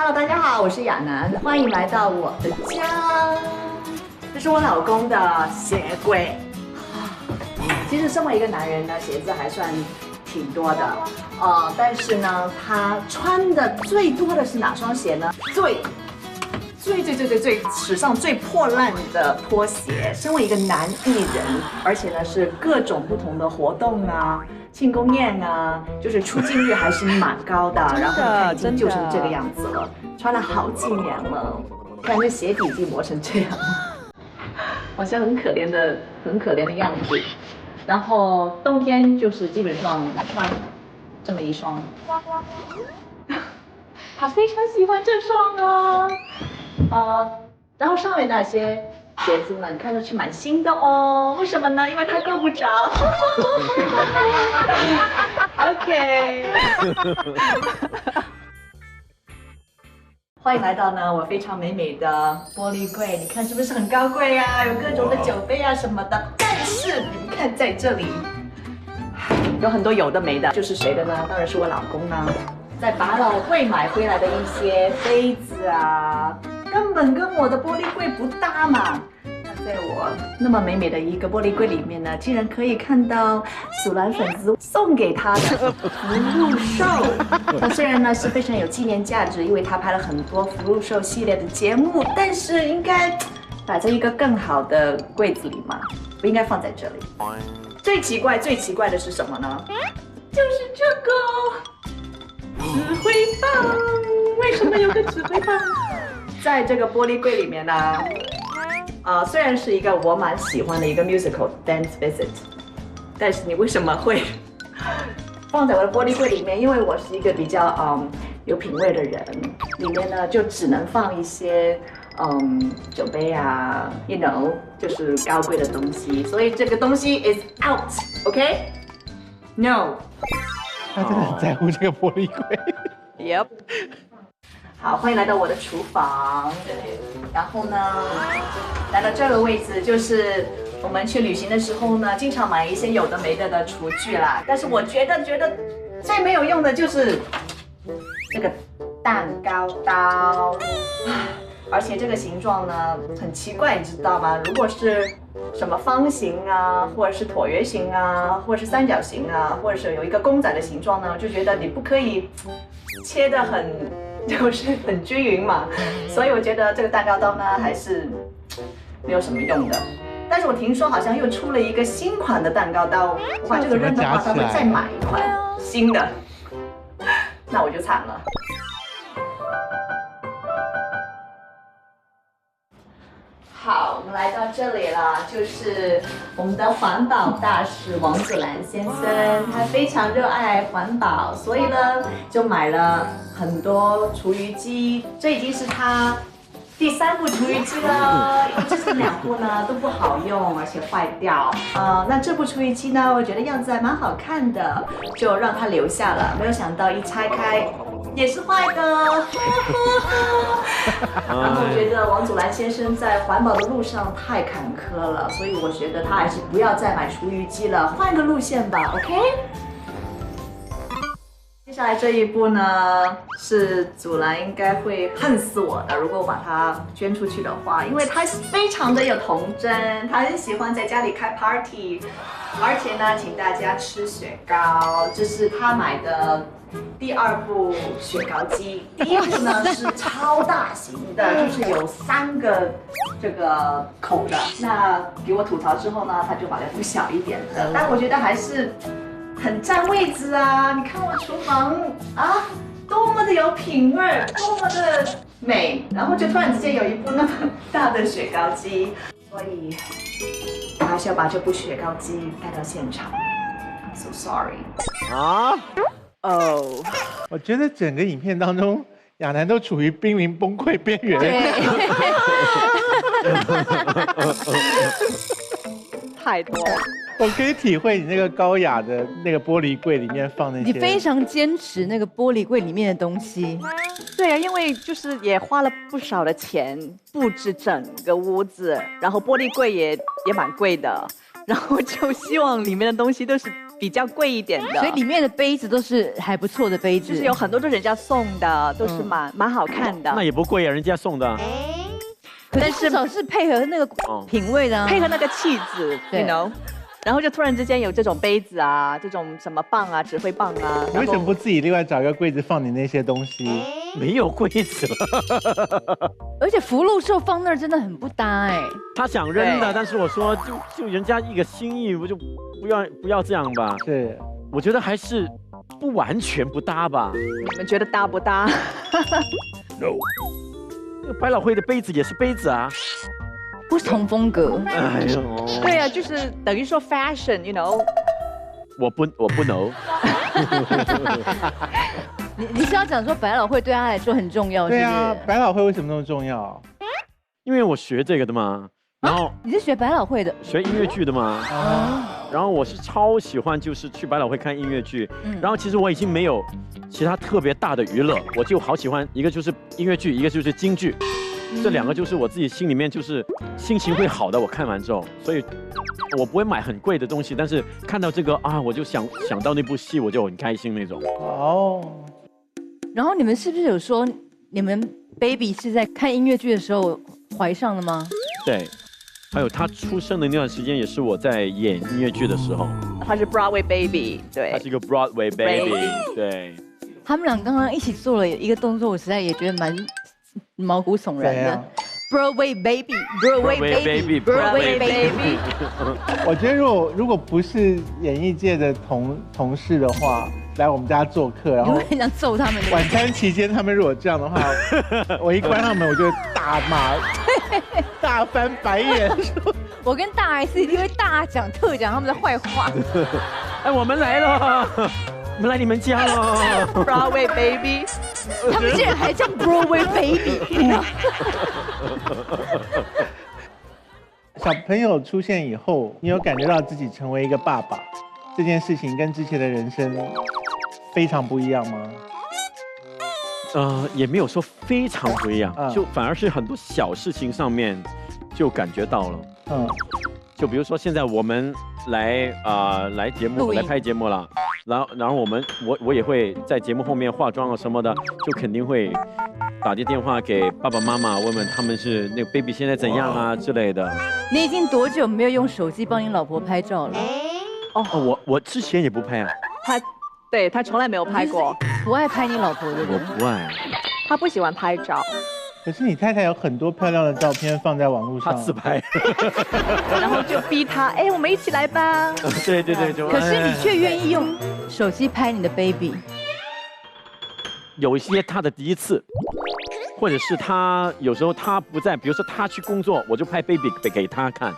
Hello， 大家好，我是亚楠，欢迎来到我的家。这是我老公的鞋柜。其实身为一个男人呢，鞋子还算挺多的，但是呢，他穿的最多的是哪双鞋呢？最史上最破烂的拖鞋。身为一个男艺人，而且呢是各种不同的活动啊。庆功宴啊，就是出镜率还是蛮高的，然后看已经旧成这个样子了，穿了好几年了，看这鞋底已经磨成这样，好像很可怜的样子。然后冬天就是基本上穿这么一双，他非常喜欢这双啊，然后上面那些鞋子呢，看上去蛮新的哦。为什么呢？因为它够不着。OK。欢迎来到呢我非常美美的玻璃柜，你看是不是很高贵啊？有各种的酒杯啊什么的。但是你们看在这里，有很多有的没的，就是谁的呢？当然是我老公呢，在百老汇买回来的一些杯子啊。根本跟我的玻璃柜不搭嘛。那在我那么美美的一个玻璃柜里面呢，竟然可以看到祖蓝粉丝送给他的福禄寿。那虽然呢是非常有纪念价值，因为他拍了很多福禄寿系列的节目，但是应该摆在一个更好的柜子里嘛，不应该放在这里。最奇怪的是什么呢？就是这个指挥棒。为什么有个指挥棒？在这个玻璃柜里面呢，虽然是一个我蛮喜欢的一个 musical Dance Visit， 但是你为什么会放在我的玻璃柜里面？因为我是一个比较有品味的人，里面呢就只能放一些酒杯啊 ，you know， 就是高贵的东西，所以这个东西 is out，OK？No。他真的很在乎这个玻璃柜。Yep。好，欢迎来到我的厨房。然后呢，来到这个位置，就是我们去旅行的时候呢，经常买一些有的没的厨具啦。但是我觉得最没有用的就是这个蛋糕刀，而且这个形状呢很奇怪，你知道吗？如果是什么方形啊，或者是椭圆形啊，或者是三角形啊，或者是有一个公仔的形状呢，就觉得你不可以切得就是很均匀嘛，所以我觉得这个蛋糕刀呢还是没有什么用的。但是我听说好像又出了一个新款的蛋糕刀，我把这个扔的话，他会再买一款新的，那我就惨了。好，我们来到这里了，就是我们的环保大使王祖蓝先生，他非常热爱环保，所以呢就买了很多厨余机，这已经是他第3部厨余机了，因为之前2部呢都不好用，而且坏掉。那这部厨余机呢，我觉得样子还蛮好看的，就让他留下了。没有想到一拆开也是坏的。然后我觉得王祖蓝先生在环保的路上太坎坷了，所以我觉得他还是不要再买厨余机了，换个路线吧 ，OK？ 接下来这一步呢，是祖蓝应该会恨死我的，如果我把它捐出去的话，因为他非常的有童真，他很喜欢在家里开 party， 而且呢，请大家吃雪糕，这是他买的第2部雪糕机。第1部呢是超大型的，就是有3个这个口的。那给我吐槽之后呢，他就买了部小一点的，但我觉得还是很占位置啊！你看我厨房啊，多么的有品味，多么的美，然后就突然之间有一部那么大的雪糕机，所以我还是要把这部雪糕机带到现场。I'm so sorry。我觉得整个影片当中，亚楠都处于濒临崩溃边缘。太多了。我可以体会你那个高雅的那个玻璃柜里面放那些。你非常坚持那个玻璃柜里面的东西。对啊，因为就是也花了不少的钱布置整个屋子，然后玻璃柜也蛮贵的，然后就希望里面的东西都是比较贵一点的，所以里面的杯子都是还不错的杯子，就是有很多都人家送的，都是蛮好看的。那也不贵啊，人家送的。可是至少是配合那个品味的啊，配合那个气质对，you know。然后就突然之间有这种杯子啊，这种什么棒啊，指挥棒啊。你为什么不自己另外找一个柜子放你那些东西？没有柜子了，而且福禄寿放那儿真的很不搭哎。他想扔的，对但是我说就人家一个心意，我就不要这样吧。是，我觉得还是不完全不搭吧。你们觉得搭不搭？ No， 那个百老汇的杯子也是杯子啊。不同风格，哎呦，对啊，就是等于说 fashion，you know。我不 know。你是要讲说百老汇对他来说很重要，对啊是不，是百老汇为什么那么重要？因为我学这个的嘛，然后你是学百老汇的学音乐剧的嘛，啊，然后我是超喜欢就是去百老汇看音乐剧，然后其实我已经没有其他特别大的娱乐，我就好喜欢一个就是音乐剧，一个就是京剧。这两个就是我自己心里面就是心情会好的，我看完之后，所以我不会买很贵的东西，但是看到这个啊，我就想到那部戏，我就很开心那种。哦，然后你们是不是有说你们 baby 是在看音乐剧的时候怀上的吗？对，还有他出生的那段时间也是我在演音乐剧的时候，他是 Broadway baby， 对他是一个 Broadway baby， 对。他们俩刚刚一起做了一个动作，我实在也觉得蛮毛骨悚然的怎样。Broadway baby，Broadway baby，Broadway baby。我觉得如果不是演艺界的同事的话，来我们家做客，然后你会很想揍他们。晚餐期间他们如果这样的话，我一关他们，我就大骂，大翻白眼。我跟大 S 一定会大讲特讲他们的坏话。哎，我们来了，我们来你们家了。 ，Broadway baby。他们竟然还叫 Broadway baby。小朋友出现以后，你有感觉到自己成为一个爸爸这件事情跟之前的人生非常不一样吗？也没有说非常不一样，就反而是很多小事情上面就感觉到了。就比如说现在我们来节目来拍节目了，然后我也会在节目后面化妆啊什么的，就肯定会打电话给爸爸妈妈问问他们是那个 baby 现在怎样啊之类的。你已经多久没有用手机帮你老婆拍照了？我之前也不拍啊，他从来没有拍过，不爱拍你老婆的人。我不爱，他不喜欢拍照。可是你太太有很多漂亮的照片放在网络上，他自拍。然后就逼他，哎，我们一起来吧。对，就。可是你却愿意用手机拍你的 baby。有一些他的第一次，或者是他有时候他不在，比如说他去工作，我就拍 baby 给他看，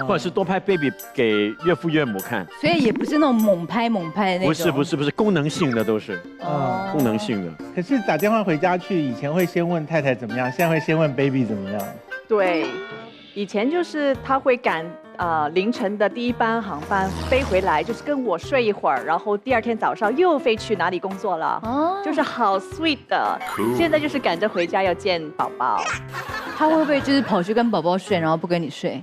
或者是多拍 baby 给岳父岳母看。所以也不是那种猛拍的那种。不是，功能性的都是，功能性的。可是打电话回家去，以前会先问太太怎么样，现在会先问 baby 怎么样。对，以前就是他会赶凌晨的第一班航班飞回来，就是跟我睡一会儿，然后第二天早上又飞去哪里工作了，就是好 sweet 的。现在就是赶着回家要见宝宝，他会不会就是跑去跟宝宝睡，然后不跟你睡？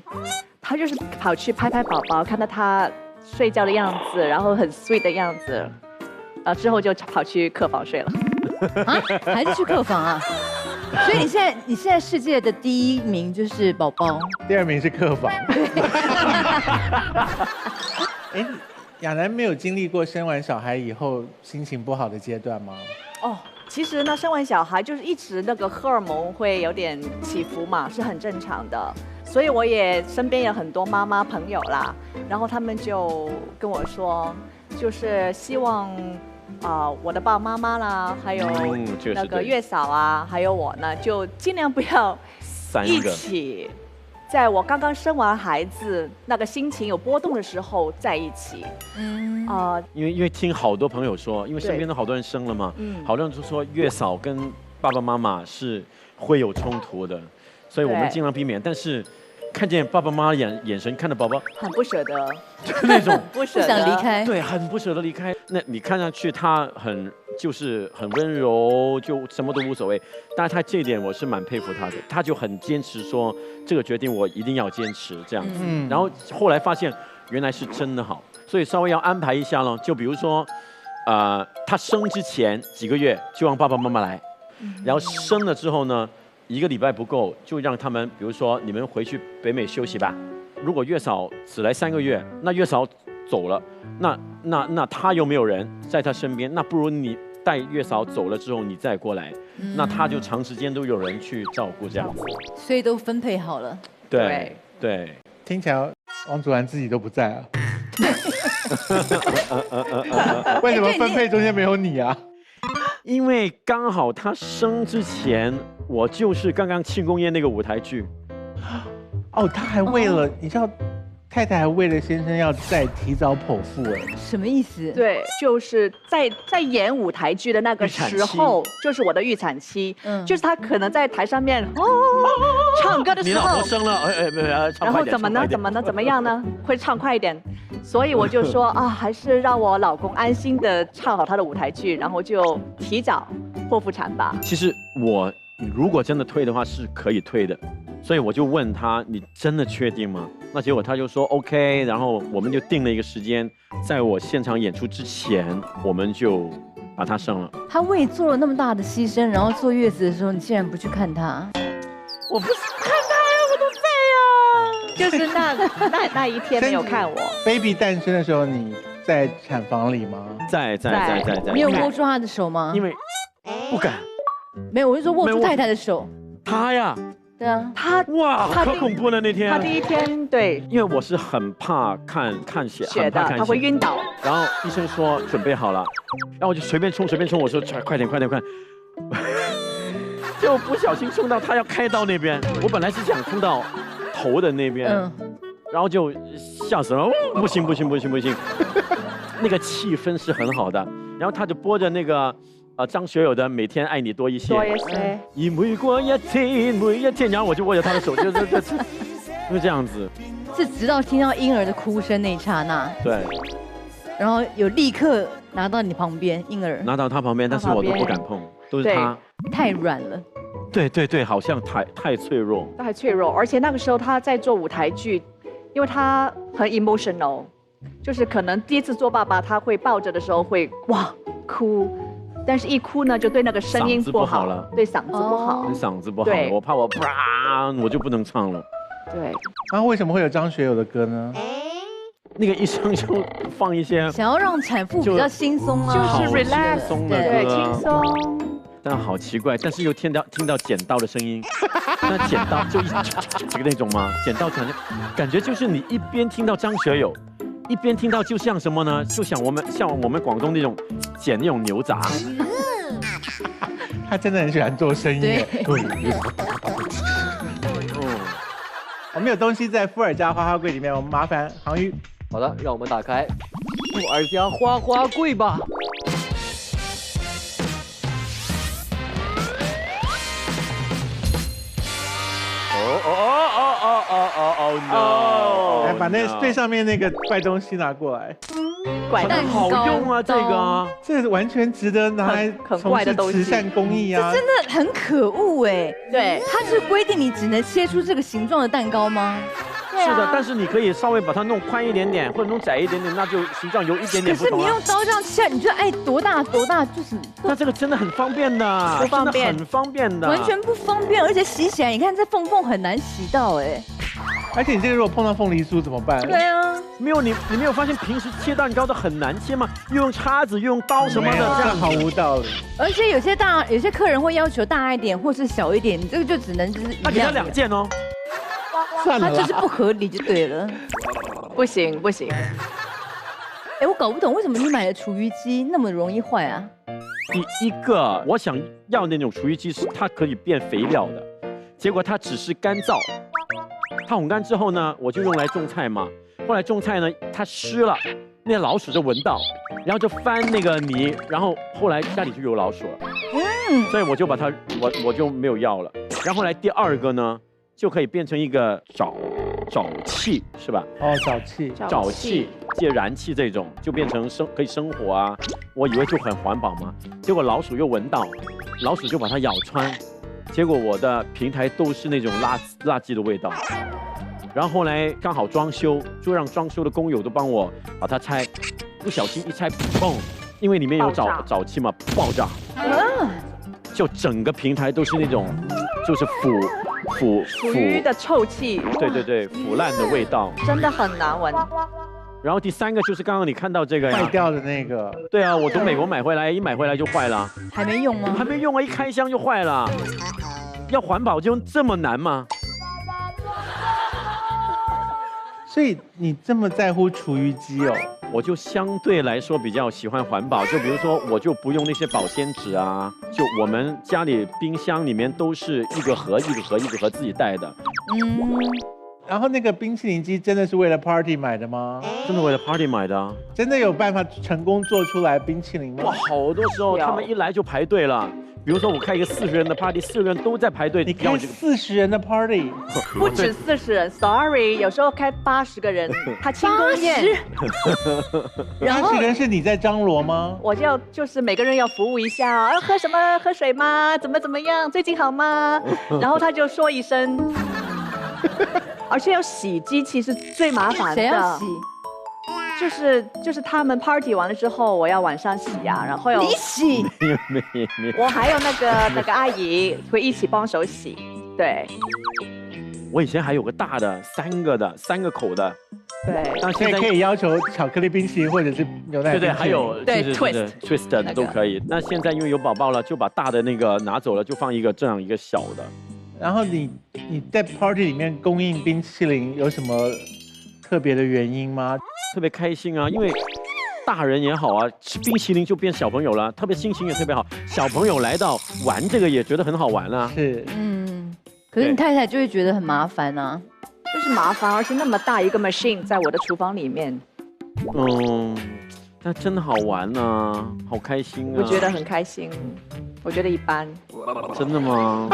他就是跑去拍宝宝，看到他睡觉的样子，然后很 sweet 的样子，之后就跑去客房睡了。啊，还是去客房啊？所以你现在世界的第一名就是宝宝，第二名是客房。哎，亚楠没有经历过生完小孩以后心情不好的阶段吗？其实呢，生完小孩就是一直那个荷尔蒙会有点起伏嘛，是很正常的。所以我也身边有很多妈妈朋友啦，然后他们就跟我说，就是希望我的爸爸妈妈啦，还有那个月嫂啊，还有我呢，就尽量不要一起，在我刚刚生完孩子那个心情有波动的时候在一起。因为听好多朋友说，因为身边的好多人生了嘛，好多人就说月嫂跟爸爸妈妈是会有冲突的，所以我们尽量避免。但是看见爸爸妈妈眼神看着宝宝，很不舍得，那种不舍得，不想离开，对，很不舍得离开。那你看上去他就是很温柔，就什么都无所谓。但是他这一点我是蛮佩服他的，他就很坚持说这个决定我一定要坚持这样子。然后后来发现原来是真的好，所以稍微要安排一下咯。就比如说，他生之前几个月就让爸爸妈妈来，然后生了之后呢，1个礼拜不够，就让他们，比如说你们回去北美休息吧。如果月嫂只来3个月，那月嫂走了，那他又没有人在他身边，那不如你带月嫂走了之后你再过来，那他就长时间都有人去照顾这样子。所以都分配好了。对对，听起来王祖蓝自己都不在啊。为什么分配中间没有你啊？因为刚好他生之前，我就是刚刚庆功宴那个舞台剧。哦，他还为了，你知道，太太还为了先生要再提早剖腹哎。什么意思？对，就是在演舞台剧的那个时候，就是我的预产期。就是他可能在台上面唱歌的时候，你老婆生了，然后怎么呢？怎么样呢？会唱快一点。所以我就说啊，还是让我老公安心的唱好他的舞台剧，然后就提早剖腹产吧。其实我如果真的退的话是可以退的，所以我就问他，你真的确定吗？那结果他就说 OK， 然后我们就定了一个时间，在我现场演出之前，我们就把他生了。他为你做了那么大的牺牲，然后坐月子的时候，你竟然不去看他？我不是看他呀，我的肺呀！就是那一天没有看我。baby 诞生的时候，你在产房里吗？在。你有握住他的手吗？因为不敢。没有，我是说握住太太的手。他呀。对啊，哇，可恐怖了那天。他第一天对，因为我是很怕看血的，他会晕倒。然后医生说准备好了，然后我就随便冲，我说快点，就不小心冲到他要开刀那边，我本来是想冲到头的那边，然后就吓死了，不行，那个气氛是很好的，然后他就播着那个。张学友的《每天爱你多一些》，每过一天，然后我就握着他的手，就是这样子。是直到听到婴儿的哭声那一刹那，对，然后有立刻拿到你旁边，婴儿拿到他旁边，但是我都不敢碰，都是他。太软了。对，好像太脆弱。太脆弱，而且那个时候他在做舞台剧，因为他很 emotional， 就是可能第一次做爸爸，他会抱着的时候会哭。但是一哭呢，就对那个声音不好了，对嗓子不好，嗓子不好，我怕我就不能唱了。对，然后为什么会有张学友的歌呢？那个医生就放一些想要让产妇比较轻松啊，就是 relax 对，轻松。但好奇怪，但是又听到剪刀的声音，那剪刀就这个那种吗？剪刀感觉就是你一边听到张学友。一边听到就像什么呢？就像我们广东那种剪那种牛杂。他真的很喜欢做声音。对。我们有东西在富尔家花花柜里面，我们麻烦航宇。好的，让我们打开富尔家花花柜吧。哦 no！ 来把那最上面那个怪东西拿过来。怪蛋糕好用啊，这个完全值得拿来从事慈善公益啊！这真的很可恶哎。对，它是规定你只能切出这个形状的蛋糕吗？是的，但是你可以稍微把它弄宽一点点，或者弄窄一点点，那就形状有一点点不同。可是你用刀这样切，你就爱多大就是。那这个真的很方便的，不方便，很方便的，完全不方便，而且洗起来，你看这缝很难洗到哎。而且你这个如果碰到凤梨酥怎么办？对啊，没有你没有发现平时切蛋糕的很难切吗？又用叉子，又用刀什么的，这样毫无道理。而且有些客人会要求大一点或是小一点，你这个就只能就是那给他2件哦。算了，它就是不合理就对了。不行。哎，我搞不懂为什么你买的厨余机那么容易坏啊？第一个，我想要那种厨余机是它可以变肥料的，结果它只是干燥。它烘干之后呢，我就用来种菜嘛。后来种菜呢，它湿了，那老鼠就闻到，然后就翻那个泥，然后后来家里就有老鼠了。所以我就把它，我就没有要了。然后后来第二个呢，就可以变成一个沼气，是吧？哦，沼气借燃气这种，就变成可以生火啊。我以为就很环保嘛，结果老鼠又闻到，老鼠就把它咬穿。结果我的平台都是那种垃圾的味道，然后后来刚好装修，就让装修的工友都帮我把它拆，不小心一拆，砰！因为里面有沼气嘛，爆炸。就整个平台都是那种，就是腐鱼的臭气。对，腐烂的味道，真的很难闻。然后第3个就是刚刚你看到这个呀，坏掉的那个。对啊，我从美国买回来，一买回来就坏了。还没用吗？还没用啊，一开箱就坏了。要环保就这么难吗？所以你这么在乎厨余机哦？我就相对来说比较喜欢环保，就比如说我就不用那些保鲜纸啊，就我们家里冰箱里面都是一个盒自己带的。然后那个冰淇淋机真的是为了 party 买的吗？真的为了 party 买的啊？真的有办法成功做出来冰淇淋吗？哇，好多时候他们一来就排队了。比如说我开一个40人的 party，4个人都在排队。你开40人的 party， 不止40人 ，sorry， 有时候开80个人，他庆功宴。80人是你在张罗吗？我就是每个人要服务一下，要喝什么？喝水吗？怎么样？最近好吗？然后他就说一声，而且要洗机器是最麻烦的。谁要洗？就是他们 party 完了之后，我要晚上洗啊，然后你洗？没。我还有那个阿姨会一起帮手洗，对。我以前还有个大的3个口的，对。但现在可以要求巧克力冰淇淋或者是牛奶冰淇淋。对，还有对 twist 的都可以。那现在因为有宝宝了，就把大的那个拿走了，就放这样一个小的。然后你在 party 里面供应冰淇淋有什么特别的原因吗？特别开心啊，因为大人也好啊，吃冰淇淋就变小朋友了，特别心情也特别好。小朋友来到玩这个也觉得很好玩啊。是，可是你太太就会觉得很麻烦啊，就是麻烦，而且那么大一个 machine 在我的厨房里面。但真的好玩啊，好开心啊。我觉得很开心，我觉得一般。真的吗？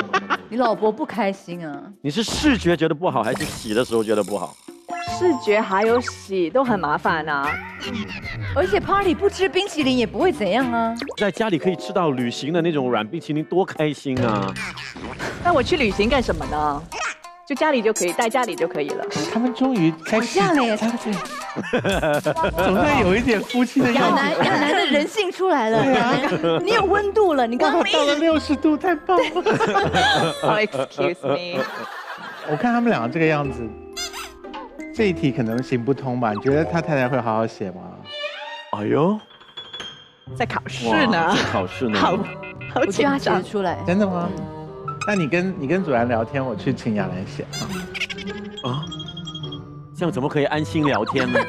你老婆不开心啊？你是视觉觉得不好，还是洗的时候觉得不好？视觉还有洗都很麻烦啊，而且 party 不吃冰淇淋也不会怎样啊。在家里可以吃到旅行的那种软冰淇淋，多开心啊！那我去旅行干什么呢？就家里就可以，带家里就可以了。他们终于开始吵架了耶，总算有一点夫妻的样子。亚楠的人性出来了，你有温度了，你刚刚到了60度，太棒了。Excuse me， 我看他们两个这个样子。这一题可能行不通吧？你觉得他太太会好好写吗？哎呦，在考试呢，在考试呢，好紧张。写得出来，真的吗？那你跟主然聊天，我去请亚楠写啊。这样怎么可以安心聊天呢？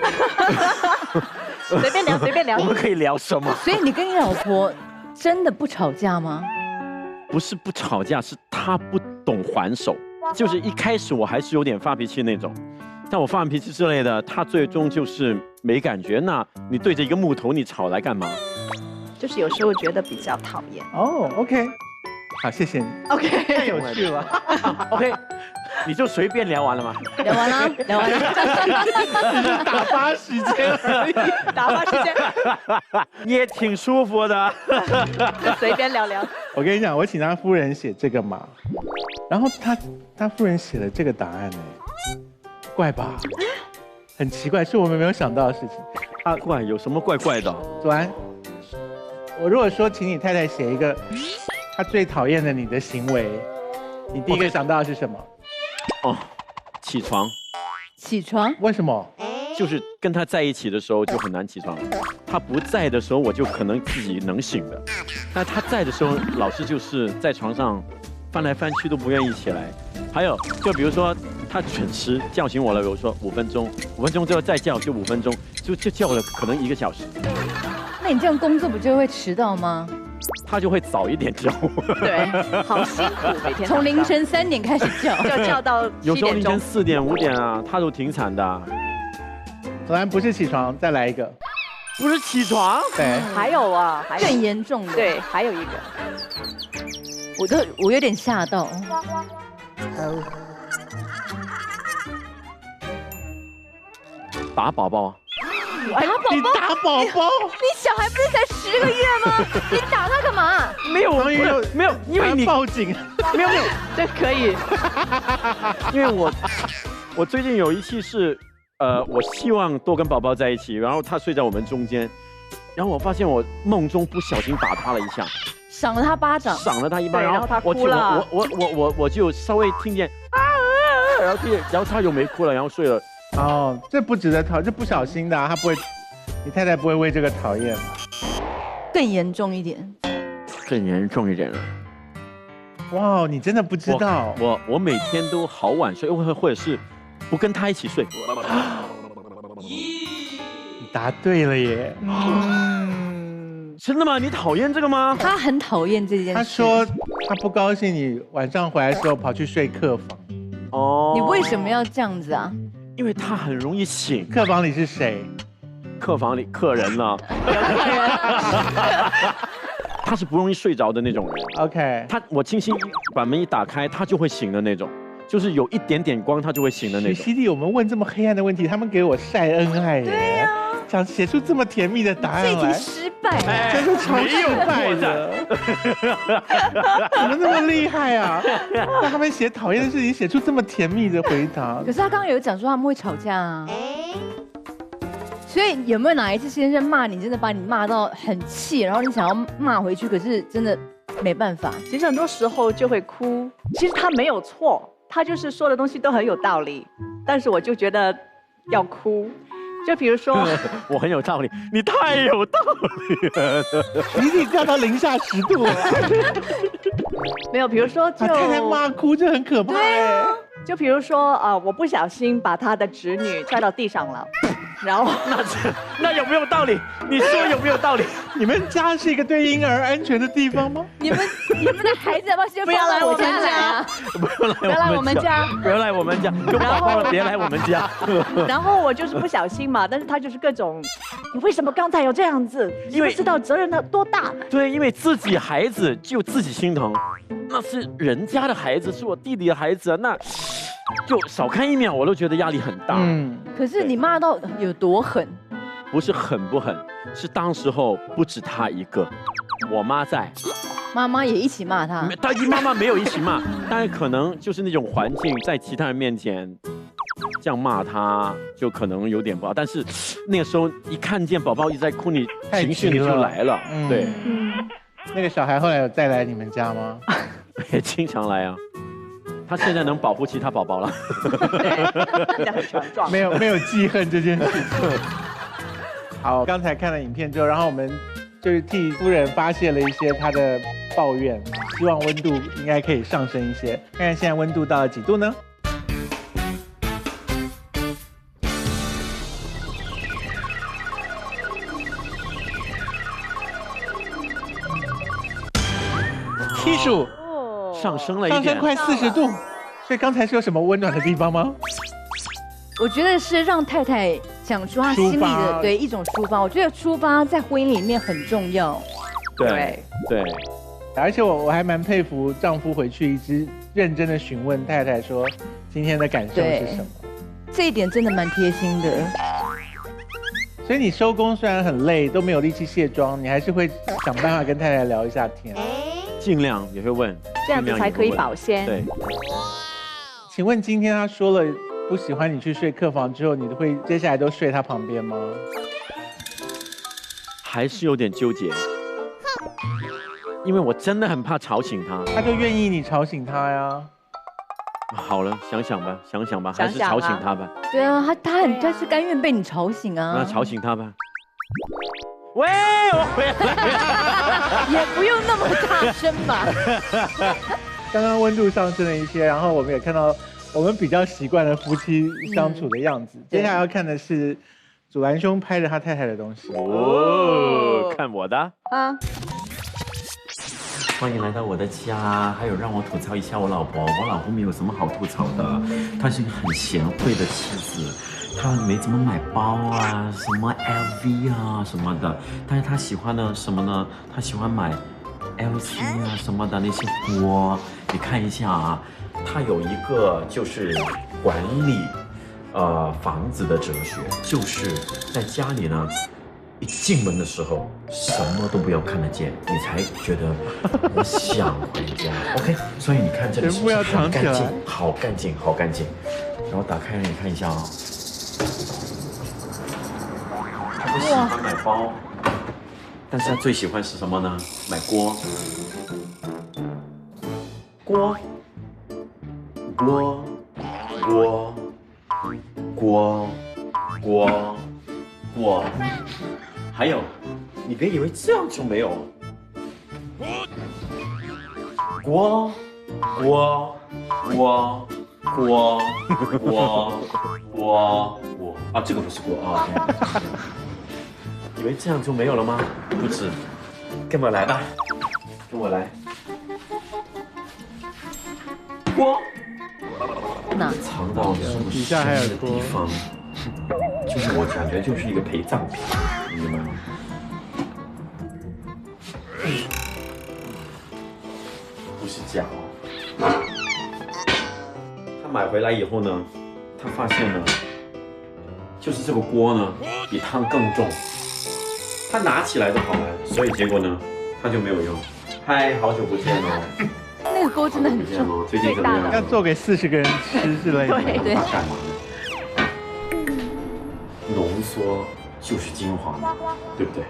随便聊。我们可以聊什么？所以你跟你老婆真的不吵架吗？不是不吵架，是她不懂还手。就是一开始我还是有点发脾气那种，但我发完脾气之类的，他最终就是没感觉。那你对着一个木头，你吵来干嘛？就是有时候觉得比较讨厌。哦 ，OK， 好，谢谢你。OK， 太有趣了。OK， 你就随便聊完了吗？聊完了。打发时间而已。打发时间。也挺舒服的。就随便聊聊。我跟你讲，我请他夫人写这个嘛，然后他夫人写了这个答案呢，怪吧？很奇怪，是我们没有想到的事情。啊，怪有什么怪怪的？主安，我如果说请你太太写一个她最讨厌的你的行为，你第一个想到的是什么？哦，起床。起床？为什么？就是跟他在一起的时候就很难起床，他不在的时候我就可能自己能醒的，但他在的时候老是就是在床上翻来翻去都不愿意起来。还有就比如说他准时叫醒我了，比如说5分钟，5分钟之后再叫就5分钟，就叫了可能1个小时。那你这样工作不就会迟到吗？他就会早一点叫我。对，好辛苦，每天从凌晨3点开始叫，就叫到7点钟。有时候凌晨4点5点啊，他都挺惨的。主安不是起床，再来一个，不是起床，对，还有啊，还有更严重的，对，还有一个，我有点吓到。打宝宝。你打宝宝？你小孩不是才10个月吗？你打他干嘛？没有，没有，因为你报警，没有，这可以，因为我我最近有一期是，我希望多跟宝宝在一起，然后他睡在我们中间，然后我发现我梦中不小心打他了一下，赏了他巴掌，赏了他一巴，然后他哭了，我就稍微听见然后他又没哭了，然后睡了。哦，这不值得讨，这不小心的，他不会，你太太不会为这个讨厌。更严重一点，更严重一点了。哇，你真的不知道？我每天都好晚睡，或者是不跟他一起睡。你答对了耶！真的吗？你讨厌这个吗？他很讨厌这件事。他说他不高兴你晚上回来的时候跑去睡客房。哦，你为什么要这样子啊？因为他很容易醒。客房里是谁？客房里客人呢？他是不容易睡着的那种人。OK， 我轻轻把门一打开，他就会醒的那种，就是有一点点光，他就会醒的那种。西弟，我们问这么黑暗的问题，他们给我晒恩爱耶。对呀，想写出这么甜蜜的答案来，这题失败，真是超失败的。怎么那么厉害啊？让他们写讨厌的事情，写出这么甜蜜的回答。可是他刚刚有讲说他们会吵架啊。所以有没有哪一次先生骂你，真的把你骂到很气，然后你想要骂回去，可是真的没办法？其实很多时候就会哭。其实他没有错，他就是说的东西都很有道理，但是我就觉得要哭。就比如说，我很有道理，你太有道理了，你掉到零下10度了。没有，比如说就太太骂哭，这很可怕哎。就比如说我不小心把他的侄女摔到地上了。然后那有没有道理？你说有没有道理？你们家是一个对婴儿安全的地方吗？你们的孩子要不要先不要来我们家？不要来我们家，不要来我们家，就宝宝别来我们家。然后我就是不小心嘛，但是他就是各种，你为什么刚才有这样子？因为知道责任的多大？对，因为自己孩子就自己心疼，那是人家的孩子，是我弟弟的孩子，那就少看1秒我都觉得压力很大。可是你骂到有多狠？不是狠不狠，是当时候不止他一个，我妈在，妈妈也一起骂他。妈妈没有一起骂，但是可能就是那种环境，在其他人面前这样骂他，就可能有点不好。但是那个时候一看见宝宝一直在哭，你情绪就来了。对，那个小孩后来有再来你们家吗？也经常来啊。他现在能保护其他宝宝了，很强壮，没有记恨这件事情。好，刚才看了影片之后，然后我们就是替夫人发泄了一些她的抱怨，希望温度应该可以上升一些。看看现在温度到了几度呢？75。上升了一点，上升快40度，所以刚才是有什么温暖的地方吗？我觉得是让太太讲出她心里的一种抒发。我觉得抒发在婚姻里面很重要。对，而且我还蛮佩服丈夫回去一直认真的询问太太说今天的感受是什么。这一点真的蛮贴心的。所以你收工虽然很累，都没有力气卸妆，你还是会想办法跟太太聊一下天。尽量也会问，这样子才可以保鲜。对。请问今天他说了不喜欢你去睡客房之后，你会接下来都睡他旁边吗？还是有点纠结，因为我真的很怕吵醒他。他就愿意你吵醒他呀。好了，想想吧，还是吵醒他吧。对啊，他是甘愿被你吵醒啊。那吵醒他吧。喂，我回来了。也不用那么大声吧。刚刚温度上升了一些，然后我们也看到我们比较习惯了夫妻相处的样子。接下来要看的是祖蓝兄拍着他太太的东西。哦，看我的啊！欢迎来到我的家。还有让我吐槽一下我老婆，我老婆没有什么好吐槽的，她是一个很贤惠的妻子。他没怎么买包啊，什么 LV 啊什么的，但是他喜欢的什么呢？他喜欢买 LC 啊什么的那些锅。你看一下啊，他有一个就是管理房子的哲学，就是在家里呢，一进门的时候什么都不要看得见，你才觉得我想回家。OK， 所以你看这里是不是很干净？好干净，好干净。然后打开了，你看一下啊。他不喜欢买包，但是他最喜欢是什么呢？买锅。锅，锅，锅，锅，锅，锅。还有，你别以为这样就没有了。锅，锅，锅，锅，锅，锅，锅啊，这个不是锅啊。以为这样就没有了吗？不止，跟我来吧，跟我来。锅，哪？藏到底下还有的地方，就是我感觉就是一个陪葬品，你明白吗？不是假哦。他买回来以后呢，他发现呢，就是这个锅呢比汤更重，他拿起来都好难，所以结果呢，他就没有用。嗨，好久不见哦。那个锅真的很重，最近怎么样？要做给40个人吃之类的。对。干嘛呢？浓缩就是精华，对不对？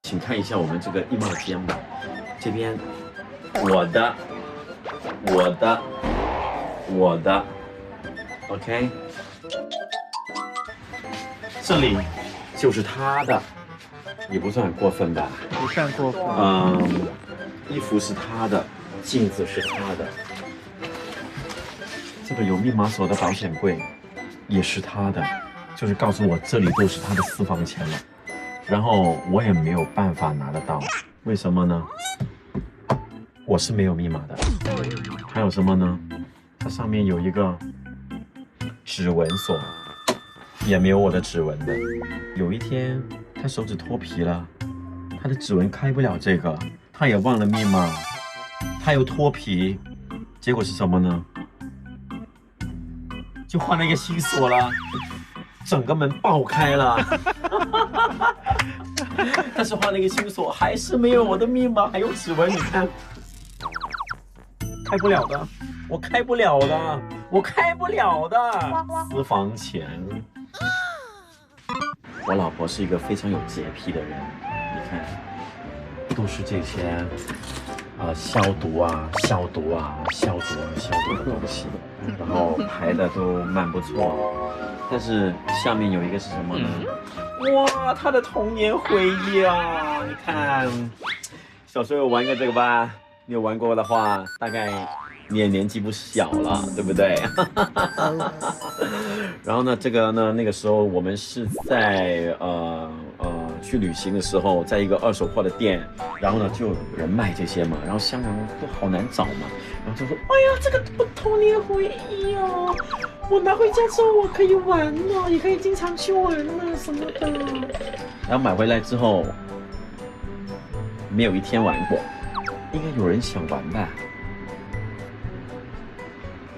请看一下我们这个衣帽间吧，这边我的，OK， 这里就是他的。也不算很过分吧？不算过分。衣服是他的，镜子是他的，这个有密码锁的保险柜也是他的，就是告诉我这里都是他的私房钱了，然后我也没有办法拿得到，为什么呢？我是没有密码的。还有什么呢？它上面有一个指纹锁，也没有我的指纹的。有一天。他手指脱皮了，他的指纹开不了这个，他也忘了密码，他又脱皮，结果是什么呢？就换了一个新锁了，整个门爆开了。但是换了一个新锁，还是没有我的密码，还有指纹，你看，开不了的，我开不了的，我开不了的，私房钱。我老婆是一个非常有洁癖的人，你看，都是这些，消毒的东西，然后排的都蛮不错。但是下面有一个是什么呢？哇，她的童年回忆啊！你看，小时候有玩过这个吧？你有玩过的话，大概你也年纪不小了，对不对？然后呢，这个呢，那个时候我们是在去旅行的时候，在一个二手货的店，然后呢就有人卖这些嘛，然后香港都好难找嘛，然后就说，哎呀，这个我童年回忆哦，我拿回家之后我可以玩哦，也可以经常去玩啊什么的。然后买回来之后，没有一天玩过，应该有人想玩吧？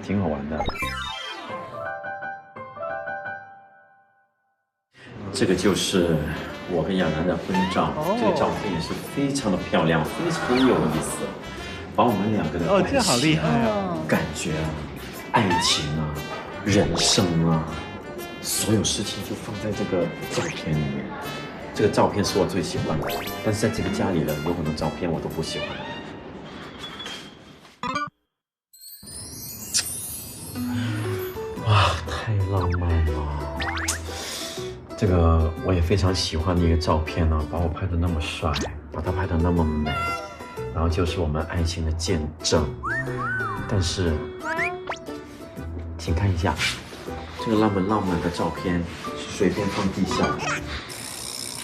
挺好玩的。这个就是我跟亚楠的婚照，这个照片也是非常的漂亮，非常有意思，把我们两个的关系这好厉害哦，感觉啊、爱情啊、人生啊，所有事情就放在这个照片里面。这个照片是我最喜欢的，但是在这个家里呢，有很多照片我都不喜欢。哇，太浪漫了！这个我也非常喜欢的一个照片呢，把我拍得那么帅，把它拍得那么美，然后就是我们爱情的见证。但是，请看一下，这个浪漫的照片是随便放地下的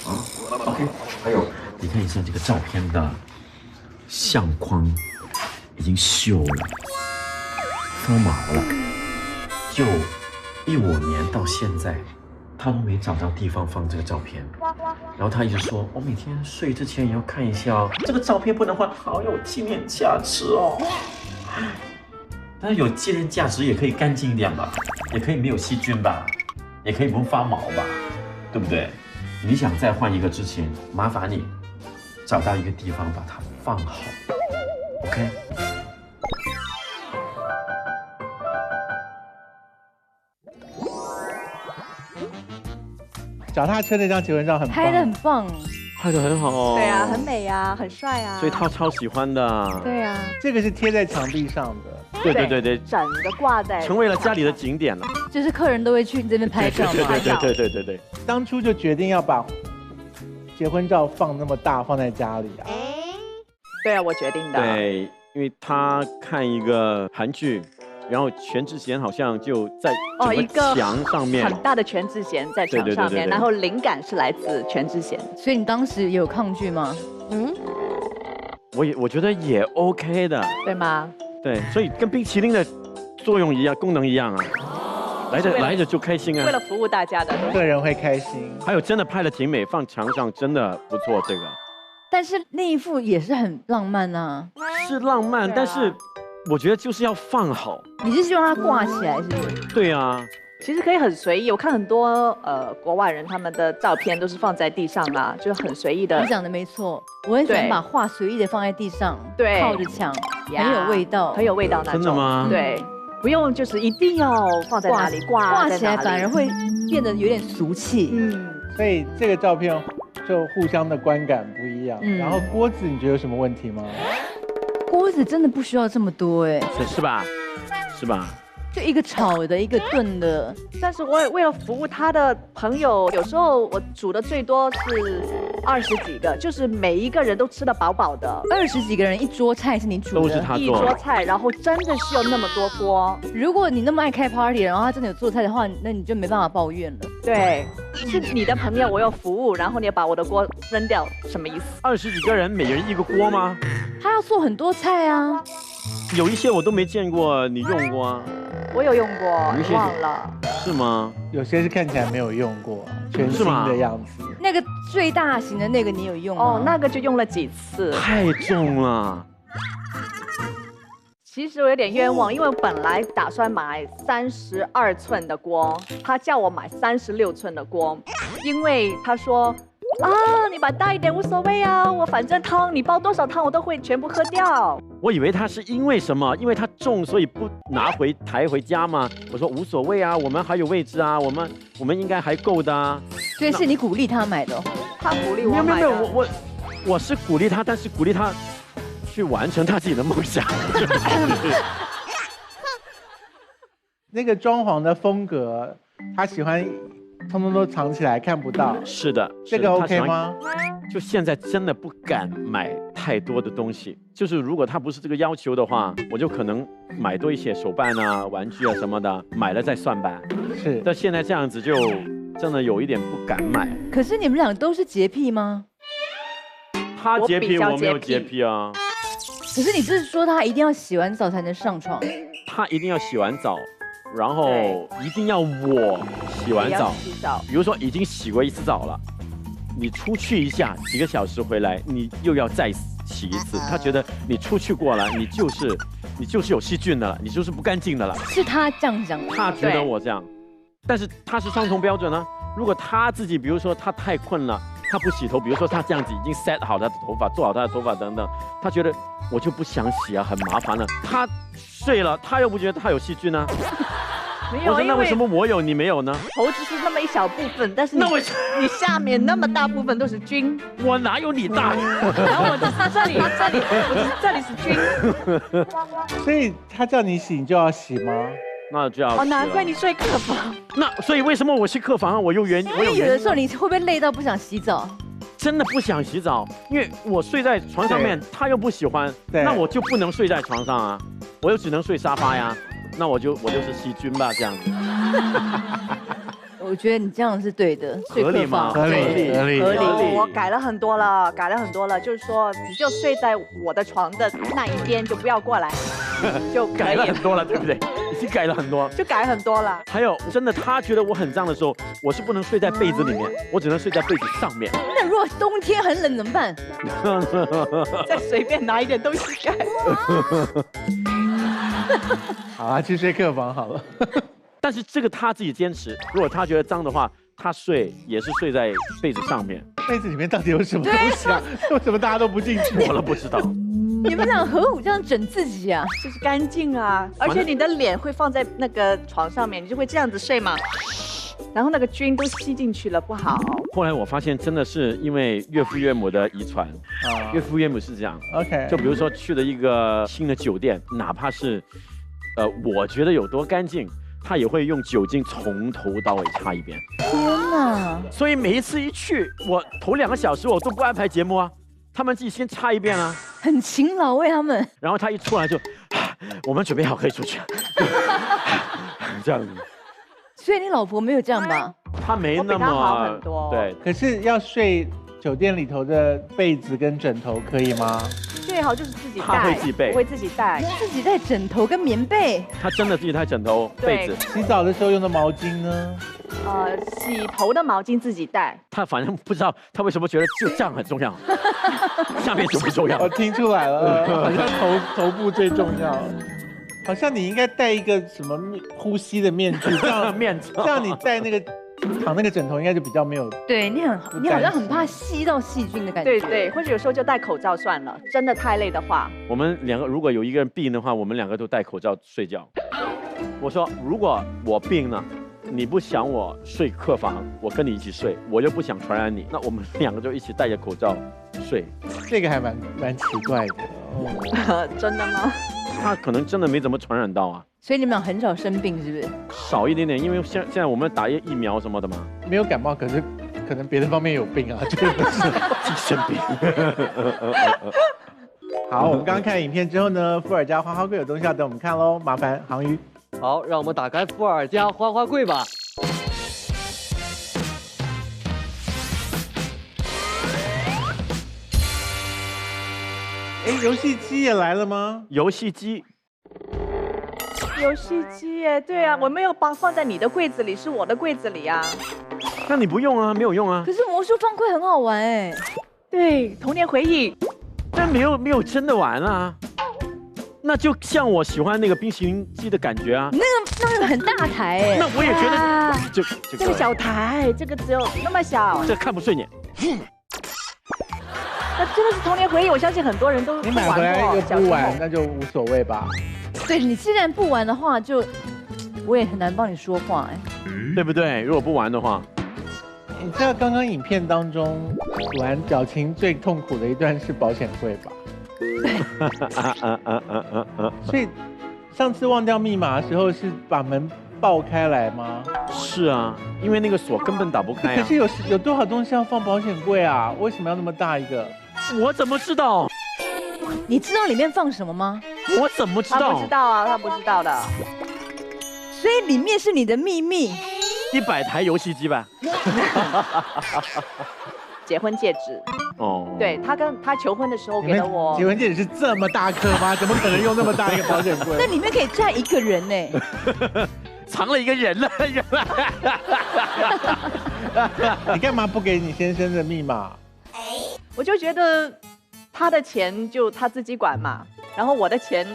啊。OK， 还有你看一下这个照片的相框已经锈了，脱毛了。就15年到现在，他都没找到地方放这个照片。然后他一直说，我每天睡之前也要看一下哦，这个照片不能换，好有纪念价值哦。但是有纪念价值也可以干净一点吧，也可以没有细菌吧，也可以不用发毛吧，对不对？你想再换一个之前，麻烦你找到一个地方把它放好 ，OK？脚踏车那张结婚照很棒，拍的很棒。拍的很好哦。对啊，很美啊，很帅啊。所以他超喜欢的。对啊，这个是贴在墙壁上的。对，整个挂在，成为了家里的景点了。就是客人都会去你这边拍照嘛。对。当初就决定要把结婚照放那么大放在家里啊。对啊，我决定的。对，因为他看一个韩剧。然后全智贤好像就在整个墙上面，很大的全智贤在墙上面，然后灵感是来自全智贤。所以你当时有抗拒吗？我觉得也 OK 的，对吗？对，所以跟冰淇淋的作用一样，功能一样啊，来着就开心啊。为了服务大家的，个人会开心。还有真的拍的挺美，放墙上真的不错这个。但是那一幅也是很浪漫啊。是浪漫，但是。我觉得就是要放好，你是希望它挂起来，是不是？对啊，其实可以很随意。我看很多国外人他们的照片都是放在地上啦，就是很随意的。你讲的没错，我很喜欢把画随意的放在地上，对，靠着墙，很有味道，很有味道那种。真的吗？对，不用就是一定要放在哪里挂起来，反而会变得有点俗气。所以这个照片就互相的观感不一样。然后锅子，你觉得有什么问题吗？锅子真的不需要这么多哎，是吧？是吧？就一个炒的，一个炖的。但是我也为了服务他的朋友，有时候我煮的最多是20几个，就是每一个人都吃得饱饱的。20几个人一桌菜是你煮的，都是他做。一桌菜，然后真的是有那么多锅。如果你那么爱开 party， 然后他真的有做菜的话，那你就没办法抱怨了。对，是你的朋友，我有服务，然后你要把我的锅扔掉，什么意思？20几个人，每人一个锅吗？他要做很多菜啊。有一些我都没见过，你用过啊？我有用过，忘了。是吗？有些是看起来没有用过，全新的样子。那个最大型的那个你有用吗？哦，那个就用了几次。太重了。其实我有点冤枉，因为我本来打算买32寸的锅，他叫我买36寸的锅，因为他说你买大一点无所谓啊，我反正汤你煲多少汤我都会全部喝掉。我以为他是因为什么？因为他重所以不抬回家吗？我说无所谓啊，我们还有位置啊，我们应该还够的啊。所以是你鼓励他买的？他鼓励我买的。没有，我是鼓励他，但是鼓励他去完成他自己的梦想。那个装潢的风格，他喜欢通通都藏起来看不到。是的，这个 OK 吗？就现在真的不敢买太多的东西，就是如果他不是这个要求的话，我就可能买多一些手办啊、玩具啊什么的，买了再算吧。是，但现在这样子就真的有一点不敢买。可是你们俩都是洁癖吗？他洁癖，我没有洁癖啊。可是你不是说他一定要洗完澡才能上床？他一定要洗完澡，然后一定要我洗完澡。比如说已经洗过一次澡了，你出去一下几个小时回来，你又要再洗一次。他觉得你出去过了，你就是有细菌的了，你就是不干净的了。是他这样讲，他觉得我这样，但是他是双重标准呢。如果他自己，比如说他太困了。他不洗头，比如说他这样子已经 set 好他的头发，做好他的头发等等，他觉得我就不想洗啊，很麻烦了。他睡了，他又不觉得他有细菌呢。没有，我说那为什么我有你没有呢？头只是那么一小部分，但是你下面那么大部分都是菌。我哪有你大？然后我就是这里是菌。所以他叫你洗，你就要洗吗？那就要。难怪你睡客房。那所以为什么我去客房？我有原因。因为有的时候你会不会累到不想洗澡？真的不想洗澡，因为我睡在床上面，他又不喜欢，那我就不能睡在床上啊，我又只能睡沙发呀，那我就是细菌吧，这样子。我觉得你这样是对的，合理吗？合理。我改了很多了，就是说你就睡在我的床的那一边，就不要过来，就改了很多了，对不对？已经改了很多，就改很多了。还有，真的，他觉得我很脏的时候，我是不能睡在被子里面，我只能睡在被子上面。那如果冬天很冷怎么办？再随便拿一点东西盖。好啊，去睡客房好了。但是这个他自己坚持，如果他觉得脏的话，他睡也是睡在被子上面。被子里面到底有什么东西啊？为什么大家都不进去？我都不知道。你们俩何苦这样整自己啊？就是干净啊，而且你的脸会放在那个床上面，你就会这样子睡嘛。然后那个菌都吸进去了，不好。后来我发现真的是因为岳父岳母的遗传，岳父岳母是这样。OK， 就比如说去了一个新的酒店，哪怕是，我觉得有多干净，他也会用酒精从头到尾擦一遍。天哪！所以每一次一去，我头2个小时我都不安排节目啊，他们自己先擦一遍啊，很勤劳为他们。然后他一出来就，我们准备好可以出去了，这样子。所以你老婆没有这样吧？他没那我比他好很么多对，可是要睡酒店里头的被子跟枕头可以吗？最好就是自己带，他会自己备我会自己带。自己带枕头跟棉被，他真的自己带枕头、被对子，洗澡的时候用的毛巾呢？洗头的毛巾自己带。他反正不知道他为什么觉得就这样很重要，下面就不重要我。听出来了，好像头部最重要。好像你应该戴一个什么呼吸的面具，这样面罩这样你戴那个躺那个枕头应该就比较没有。对你好像很怕吸到细菌的感觉。对对，或者有时候就戴口罩算了，真的太累的话。我们2个如果有一个人病的话，我们2个都戴口罩睡觉。我说如果我病了，你不想我睡客房，我跟你一起睡，我又不想传染你，那我们2个就一起戴着口罩睡。这个还蛮奇怪的。哦，真的吗？他可能真的没怎么传染到啊，所以你们俩很少生病，是不是？少一点点，因为现在我们打疫苗什么的嘛，没有感冒，可是可能别的方面有病啊，就是不是精神病。好，我们刚刚看影片之后呢，富尔家花花柜有东西要等我们看喽，麻烦航宇。好，让我们打开富尔家花花柜吧。哎，游戏机也来了吗？游戏机游戏机耶，对啊，我没有放在你的柜子里，是我的柜子里啊。那你不用啊，没有用啊可，是魔术方块很好玩哎。对，童年回忆。但没有真的玩啊。那就像我喜欢那个冰淇淋机的感觉啊。那个很大台哎。那我也觉得啊就这个小台，这个只有那么小，这看不顺眼。那真的是童年回忆。我相信很多人都你买回来又小时候不玩，那就无所谓吧。对你既然不玩的话，就我也很难帮你说话哎。对不对？如果不玩的话，你知道刚刚影片当中，玩表情最痛苦的一段是保险柜吧？所以上次忘掉密码的时候是把门爆开来吗？是啊，因为那个锁根本打不开啊。可是有多少东西要放保险柜啊？为什么要那么大一个？我怎么知道？你知道里面放什么吗？我怎么知他道？不知道啊，他不知道的。所以里面是你的秘密。 100台游戏机吧。结婚戒指，哦，对他跟他求婚的时候你给了我们结婚戒指是这么大颗吗？怎么可能用那么大一个保险柜？那里面可以站一个人呢。藏了一个人了，原来。你干嘛不给你先生的密码？我就觉得他的钱就他自己管嘛，然后我的钱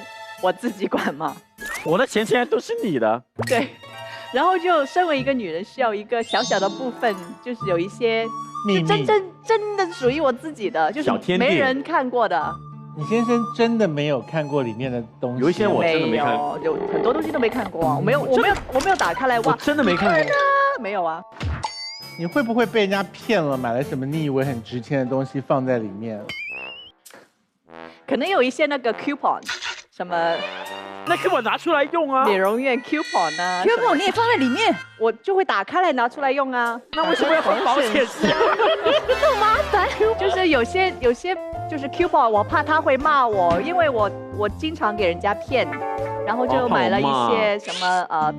我自己管嘛，我的钱现在都是你的。对。然后就身为一个女人，需要一个小小的部分，就是有一些秘密真的属于我自己的，就是小天地没人看过的。你先生真的没有看过里面的东西？有一些我真的没看有很多东西都没看过啊，我没有打开来我哇，真的没看过。没有啊。你会不会被人家骗了，买了什么你以为很值钱的东西放在里面？可能有一些那个 coupon， 什么那给我拿出来用啊！美容院 coupon 啊 coupon 你也放在里面，我就会打开来拿出来用啊。那为什么要放保险丝？这么麻烦。就是有些就是 coupon， 我怕他会骂我，因为我经常给人家骗，然后就买了一些什么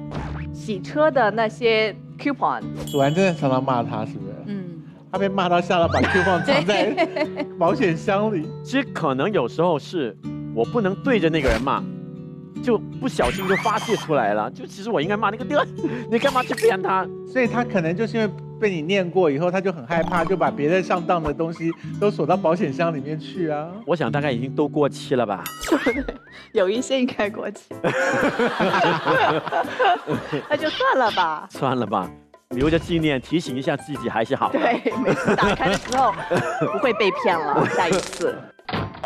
洗车的那些 coupon。主人真的常常骂他，是不是？嗯，他被骂到吓到把 coupon 藏在保险箱里。其实可能有时候是我不能对着那个人骂，就不小心就发泄出来了。就其实我应该骂那个爹，你干嘛去骗他？所以他可能就是因为被你念过以后，他就很害怕，就把别人上当的东西都锁到保险箱里面去啊。我想大概已经都过期了吧。有一些应该过期，那就算了吧。算了吧，留着纪念，提醒一下自己还是好。对，每次打开的时候不会被骗了，下一次。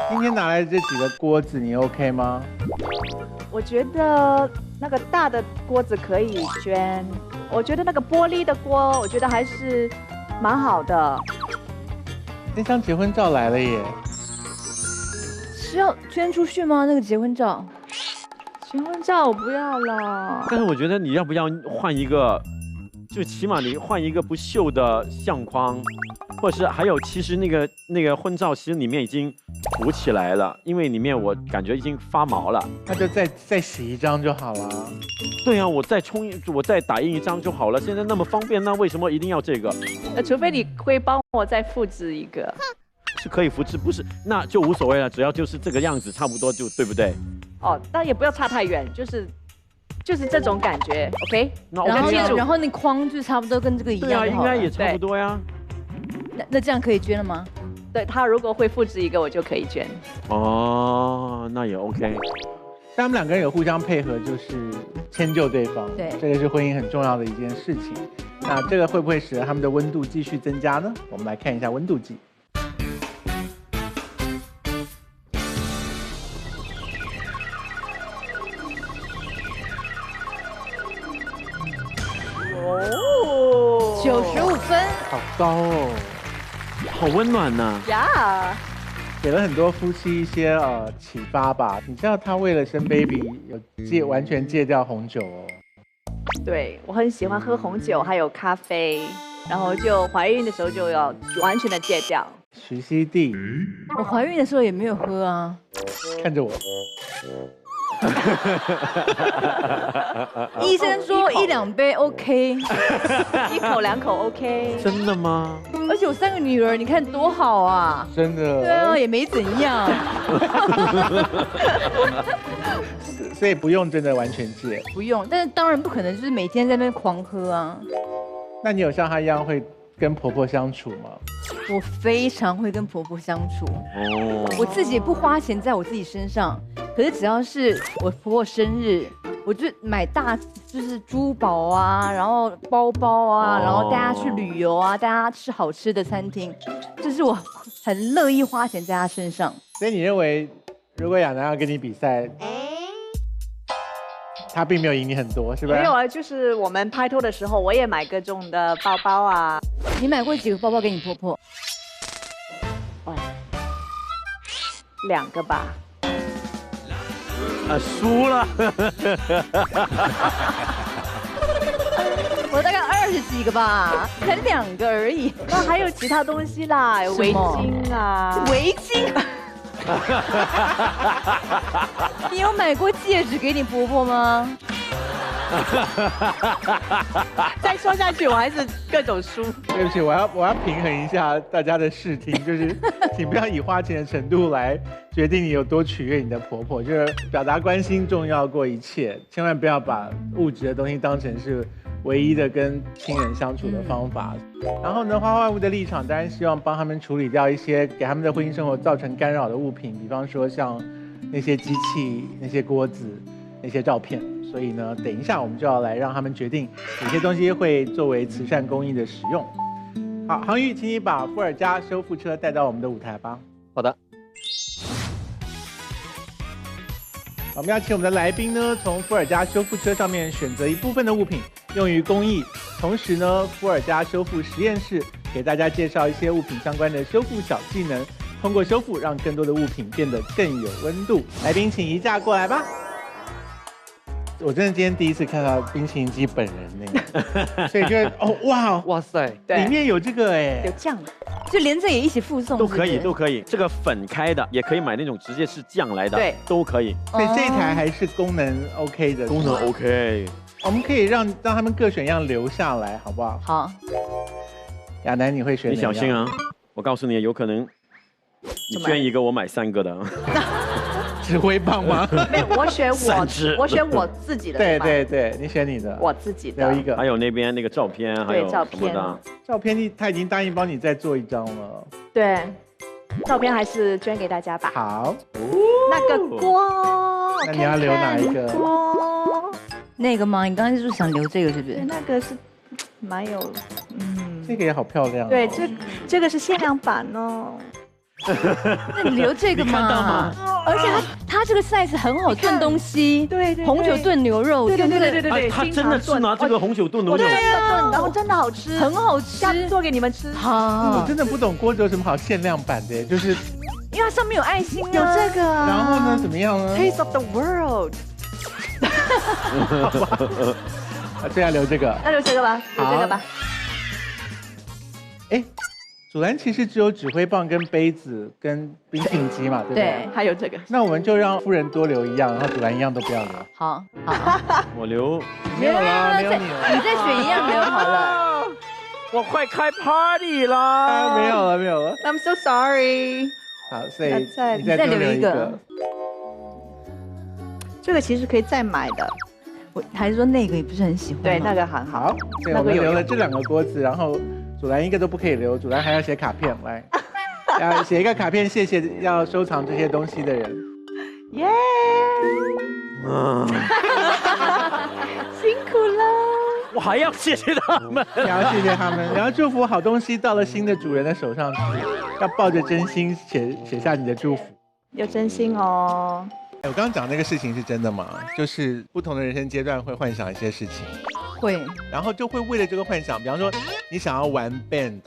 今天拿来的这几个锅子，你 OK 吗？我觉得那个大的锅子可以捐，我觉得那个玻璃的锅，我觉得还是蛮好的。那张结婚照来了耶！是要捐出去吗？那个结婚照？结婚照我不要了。但是我觉得你要不要换一个，就起码你换一个不锈的相框，或者是还有，其实那个婚照其实里面已经鼓起来了，因为里面我感觉已经发毛了。那就再洗一张就好了。对啊，我再打印一张就好了。现在那么方便，那为什么一定要这个？除非你会帮我再复制一个。是可以复制，不是那就无所谓了，只要就是这个样子，差不多就对不对？哦，但也不要差太远，就是这种感觉 ，OK？ 那然后那框就差不多跟这个一样。对啊，应该也差不多呀。那这样可以捐了吗？对，他如果会复制一个，我就可以捐。哦，那也 OK。但他们两个人有互相配合，就是迁就对方。对，这个是婚姻很重要的一件事情。那这个会不会使得他们的温度继续增加呢？我们来看一下温度计。哦，95分，好高哦，好温暖呐！呀，给了很多夫妻一些启发吧。你知道他为了生 baby 有完全戒掉红酒哦。对，我很喜欢喝红酒，还有咖啡，然后就怀孕的时候就要完全的戒掉。徐熙娣，我怀孕的时候也没有喝啊。看着我。医生说1-2杯 OK， 1口2口 OK。真的吗？而且我3个女儿，你看多好啊！真的。对啊，也没怎样。所以不用真的完全戒。不用，但是当然不可能就是每天在那边狂喝啊。那你有像她一样会跟婆婆相处吗？我非常会跟婆婆相处。哦。我自己也不花钱在我自己身上。可是只要是我婆婆生日，我就买就是珠宝啊，然后包包啊，然后带她去旅游啊，带她吃好吃的餐厅，就是我很乐意花钱在她身上。所以你认为，如果亚楠要跟你比赛，她并没有赢你很多，是吧？没有啊，就是我们拍拖的时候，我也买各种的包包啊。你买过几个包包给你婆婆？2个吧。输了。我大概20几个吧，才2个而已。那还有其他东西啦，有围巾啊。围巾？你有买过戒指给你婆婆吗？再说下去，我还是各种输。对不起，我要平衡一下大家的视听，就是请不要以花钱的程度来决定你有多取悦你的婆婆，就是表达关心重要过一切，千万不要把物质的东西当成是唯一的跟亲人相处的方法。然后呢，花花屋的立场当然希望帮他们处理掉一些给他们的婚姻生活造成干扰的物品，比方说像那些机器、那些锅子、那些照片。所以呢，等一下我们就要来让他们决定哪些东西会作为慈善公益的使用。好，航宇，请你把伏尔加修复车带到我们的舞台吧。好的。我们要请我们的来宾呢，从伏尔加修复车上面选择一部分的物品用于公益，同时呢，伏尔加修复实验室给大家介绍一些物品相关的修复小技能，通过修复让更多的物品变得更有温度。来宾请移驾过来吧。我真的今天第一次看到冰淇淋机本人那个，所以就哇塞，里面有这个哎，有酱，就连这也一起附送，都可以，都可以。这个粉开的也可以买那种直接是酱来的，对，都可以。所以这一台还是功能 OK 的，功能 OK。我们可以让他们各选一样留下来，好不好？好。亚楠，你会选？你小心啊！我告诉你，有可能你捐一个，我买3个的。指挥棒吗？没有，我选我自己的。对，你选你的。我自己的。留一个。还有那边那个照片，还有什么的？照片他已经答应帮你再做一张了。对，照片还是捐给大家吧。好。那个锅，那你要留哪一个？锅。那个吗？你刚才就是想留这个，是不是？那个是蛮有，这个也好漂亮。对，这个是限量版哦。那你留这个嘛？你看到吗？而且它这个 size 很好炖东西，对，红酒炖牛肉，对，他真的是拿这个红酒炖牛肉，然后真的好吃，很好吃，下次做给你们吃。好我，真的不懂锅子有什么好限量版的，就是因为它上面有爱心啊，有这个，然后呢怎么样呢？ Taste of the World， 这要留这个。那留这个吧，留这个吧。哎，祖蓝其实只有指挥棒跟杯子跟冰淇淋机嘛，对不对？对，还有这个，那我们就让夫人多留一样，然后祖蓝一样都不要留。好，我留，没有啦，没有你你了。再选一样留好了。我快开 party 啦！没有了，没有了。 I'm so sorry。好，所以再你再多留一个。这个其实可以再买的，我还是说那个也不是很喜欢吗。对，那个很好。好，所以我们留了这2个锅子，然后祖蓝一个都不可以留，祖蓝还要写卡片来，要写一个卡片，谢谢要收藏这些东西的人。耶！辛苦了。我还要谢谢他们，你要谢谢他们，然后祝福好东西到了新的主人的手上去，要抱着真心写下你的祝福。有真心哦。我刚刚讲那个事情是真的吗？就是不同的人生阶段会幻想一些事情，会，然后就会为了这个幻想，比方说你想要玩 band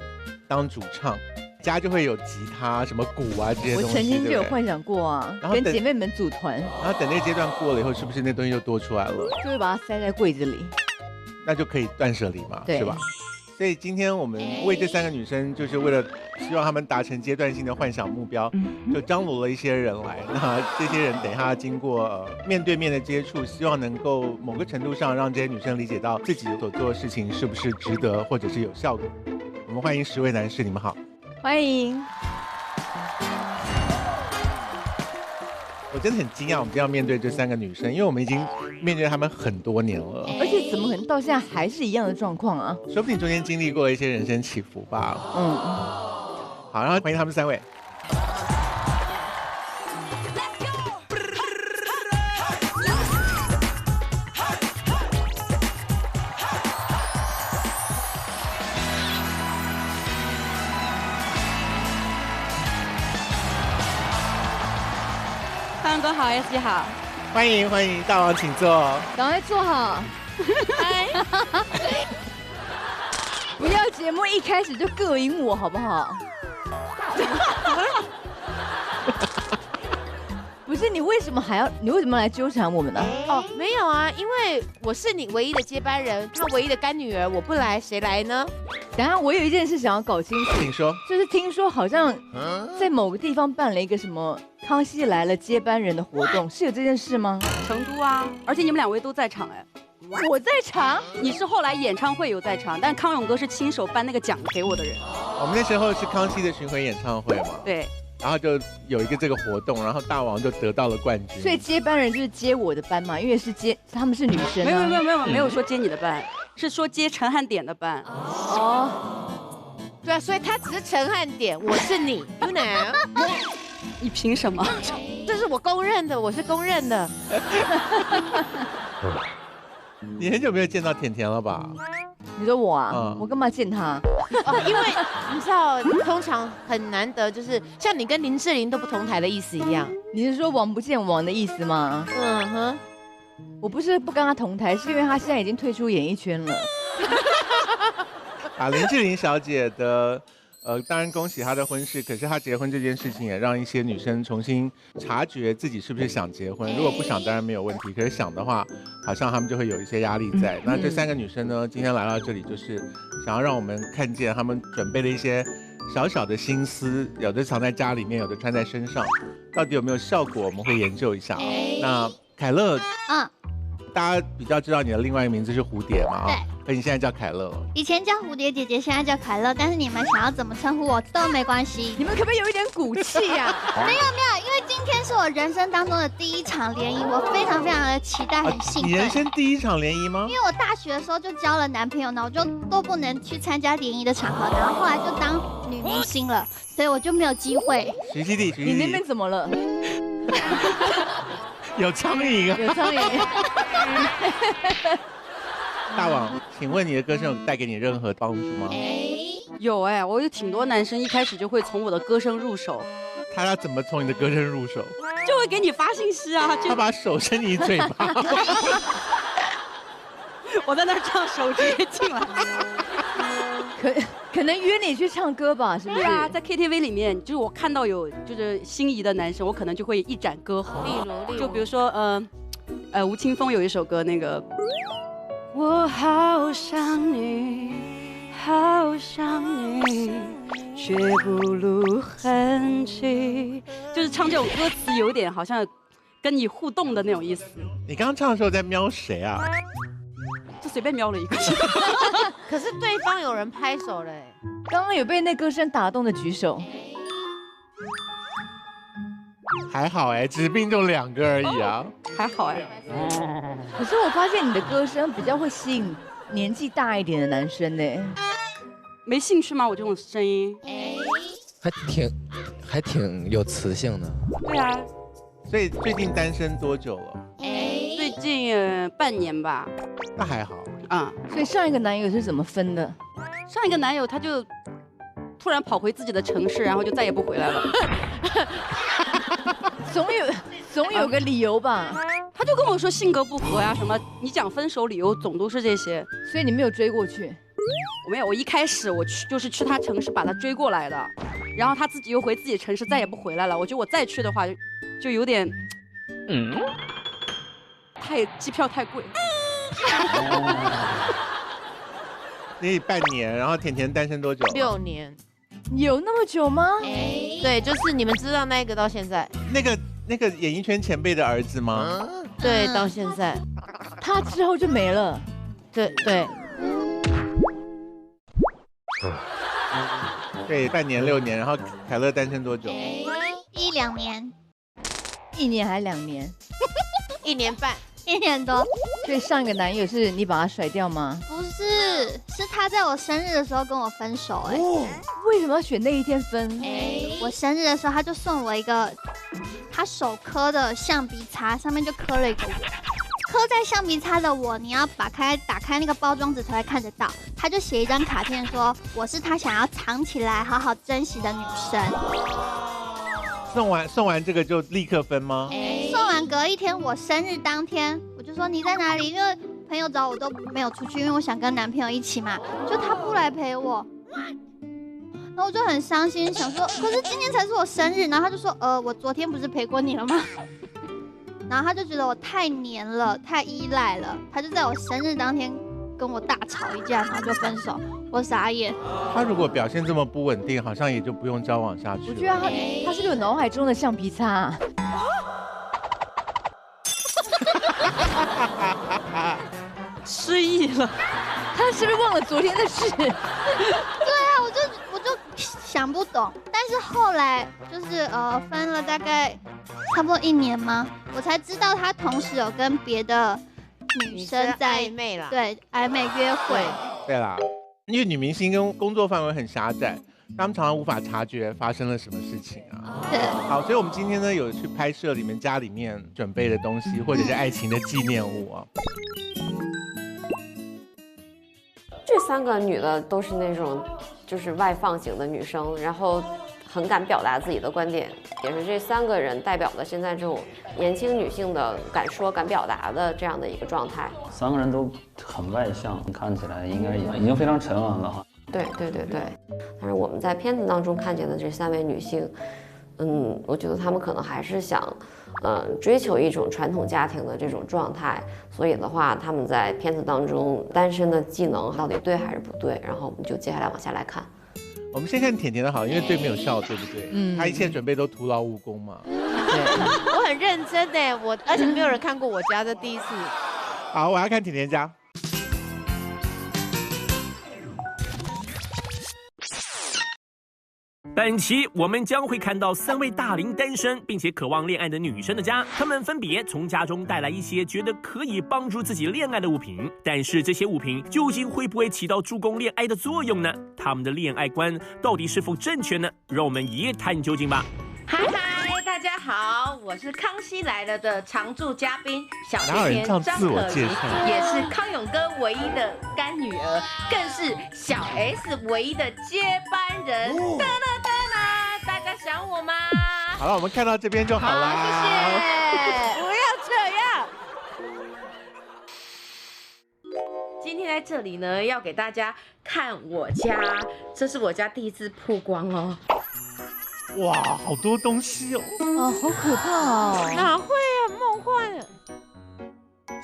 当主唱，家就会有吉他、什么鼓啊这些东西。我曾经就有对不对幻想过啊，然后等跟姐妹们组团，然后等那个阶段过了以后，是不是那东西就多出来了？就会把它塞在柜子里。那就可以断舍离嘛，对是吧？所以今天我们为这3个女生，就是为了希望她们达成阶段性的幻想目标，就张罗了一些人来。那这些人等一下经过面对面的接触，希望能够某个程度上让这些女生理解到自己所做的事情是不是值得或者是有效果。我们欢迎10位男士，你们好。欢迎。我真的很惊讶，我们今天要面对这3个女生，因为我们已经面对她们很多年了，而且怎么可能到现在还是一样的状况啊？说不定中间经历过了一些人生起伏吧。好，然后欢迎他们3位。康哥好 ，S 好，欢迎欢迎，大王请坐。赶快坐好。不要节目一开始就膈应我好不好？不是你为什么来纠缠我们呢？哦，没有啊，因为我是你唯一的接班人，他唯一的干女儿，我不来谁来呢？等一下我有一件事想要搞清楚，请说。就是听说好像在某个地方办了一个什么《康熙来了》接班人的活动，是有这件事吗？成都啊，而且你们2位都在场哎。我在场，你是后来演唱会有在场，但康永哥是亲手颁那个奖给我的人。我们那时候是康熙的巡回演唱会嘛，对，然后就有一个这个活动，然后大王就得到了冠军。所以接班人就是接我的班嘛，因为他们是女生、啊。没有说接你的班，是说接陈汉典的班。哦，对啊，所以他只是陈汉典，我是你 ，you know？ 你凭什么？这是我公认的，我是公认的。你很久没有见到甜甜了吧？你说我啊？我干嘛见他？哦，因为你知道，通常很难得，就是像你跟林志玲都不同台的意思一样。你是说王不见王的意思吗？嗯哼，我不是不跟他同台，是因为他现在已经退出演艺圈了。林志玲小姐的。当然恭喜她的婚事，可是她结婚这件事情也让一些女生重新察觉自己是不是想结婚。如果不想，当然没有问题；可是想的话，好像她们就会有一些压力在。那这3个女生呢，今天来到这里，就是想要让我们看见她们准备了一些小小的心思，有的藏在家里面，有的穿在身上，到底有没有效果，我们会研究一下。那凯乐，大家比较知道你的另外一个名字是蝴蝶嘛？对。可你现在叫凯乐，以前叫蝴蝶姐姐，现在叫凯乐，但是你们想要怎么称呼我都没关系。你们可不可以有一点骨气呀？没有，因为今天是我人生当中的第1场联谊，我非常非常的期待，很兴奋。你人生第1场联谊吗？因为我大学的时候就交了男朋友呢，我就都不能去参加联谊的场合，然后后来就当女明星了，所以我就没有机会。徐熙娣，你那边怎么了？有苍蝇啊！有苍蝇。大王，请问你的歌声有带给你任何帮助吗？有我有挺多男生一开始就会从我的歌声入手，他要怎么从你的歌声入手？就会给你发信息啊，他把手伸你嘴巴，我在那儿唱手直接进来。可能约你去唱歌吧，是不是？对啊，在 KTV 里面，就是我看到有就是心仪的男生，我可能就会一展歌喉。例如，就比如说吴青峰有一首歌，那个我好想你，好想你，却不露痕迹，就是唱这种歌词有点好像跟你互动的那种意思。你刚刚唱的时候在瞄谁啊？就随便瞄了一个。可是对方有人拍手了，刚刚有被那歌声打动的举手。还好只是命中2个而已啊。还好可是我发现你的歌声比较会吸引年纪大一点的男生呢。没兴趣吗？我这种声音？还挺有磁性的。对啊。所以最近单身多久了？最近半年吧。那还好。所以上一个男友是怎么分的？上一个男友他就突然跑回自己的城市，然后就再也不回来了。总有个理由吧？他就跟我说性格不合呀，什么你讲分手理由总都是这些，所以你没有追过去？我没有，我一开始我去他城市把他追过来的，然后他自己又回自己城市再也不回来了。我觉得我再去的话就有点，机票太贵。你半年，然后甜甜单身多久？6年。有那么久吗？对，就是你们知道那个到现在。那个演艺圈前辈的儿子吗？对，到现在。他之后就没了。对。对，半年6年，然后凯乐单身多久？1、2年。1年还2年？1年半。1年多。所以上一个男友是你把他甩掉吗？不是，是他在我生日的时候跟我分手。为什么要选那一天分？我生日的时候他就送我一个他手刻的橡皮擦，上面就刻了一个我。刻在橡皮擦的我，你要打开那个包装纸才会看得到。他就写一张卡片说我是他想要藏起来好好珍惜的女生。送完这个就立刻分吗？送完隔一天，我生日当天，我就说你在哪里？因为朋友找我都没有出去，因为我想跟男朋友一起嘛，就他不来陪我，然后我就很伤心，想说可是今天才是我生日，然后他就说我昨天不是陪过你了吗？然后他就觉得我太黏了，太依赖了，他就在我生日当天跟我大吵一架，然后就分手。我傻眼。他如果表现这么不稳定，好像也就不用交往下去了。我觉得他是不是有脑海中的橡皮擦？失忆了，他是不是忘了昨天的事？对啊，我就想不懂。但是后来就是分了大概差不多1年吗？我才知道他同时有跟别的女生在暧昧啦。对，暧昧约会。对啦，因为女明星跟工作范围很狭窄，他们常常无法察觉发生了什么事情啊。对。好，所以我们今天呢有去拍摄你们家里面准备的东西，或者是爱情的纪念物啊。这3个女的都是那种就是外放型的女生，然后很敢表达自己的观点，也是这3个人代表了现在这种年轻女性的敢说敢表达的这样的一个状态。3个人都很外向，看起来应该已经非常沉稳了哈。对。但是我们在片子当中看见的这3位女性，我觉得她们可能还是想，追求一种传统家庭的这种状态，所以的话，她们在片子当中单身的技能到底对还是不对？然后我们就接下来往下来看。我们先看甜甜的好，因为对没有笑，对不对？她一切准备都徒劳无功嘛。对，我很认真的，而且没有人看过我家，这第一次。好，我要看甜甜家。本期我们将会看到3位大龄单身并且渴望恋爱的女生的家，她们分别从家中带来一些觉得可以帮助自己恋爱的物品，但是这些物品究竟会不会起到助攻恋爱的作用呢？她们的恋爱观到底是否正确呢？让我们一探究竟吧。嗨，大家好，我是康熙来了的常驻嘉宾小甜甜张可妮，也是康永哥唯一的干女儿，更是小 S 唯一的接班人。大家想我吗？好了，我们看到这边就好啦。谢谢。不要这样。今天在这里呢，要给大家看我家，这是我家第一次曝光哦。哇，好多东西哦！哦，好可怕哦！哪会啊，梦幻。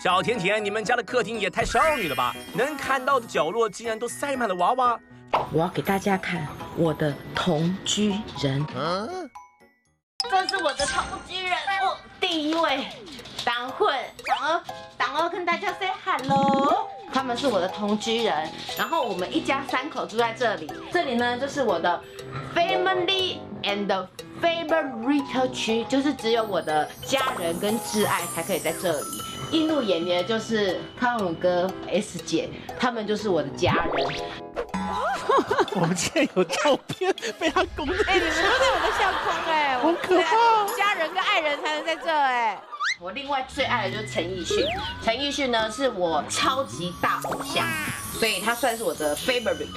小甜甜，你们家的客厅也太少女了吧？能看到的角落竟然都塞满了娃娃。我要给大家看我的同居人。这是我的同居人，第一位党混党二跟大家 say hello。他们是我的同居人，然后我们一家3口住在这里。这里呢就是我的 family and favorite 区，就是只有我的家人跟挚爱才可以在这里。映入眼帘的就是康永哥、S 姐，他们就是我的家人。我们竟然有照片被他公开，你们都在我的相框好可怕！家人跟爱人才能在这我另外最爱的就是陈奕迅，陈奕迅呢是我超级大偶像，所以他算是我的 favorite。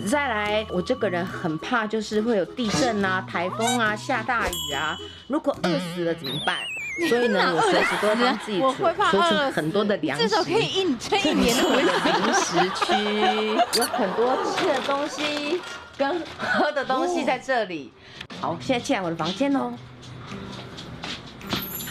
再来，我这个人很怕就是会有地震啊、台风啊、下大雨啊，如果饿死了怎么办？所以呢，我随时都会帮自己储存很多的粮食，至少可以撑1年的零食区，有很多吃的东西跟喝的东西在这里。好，现在进来我的房间喽。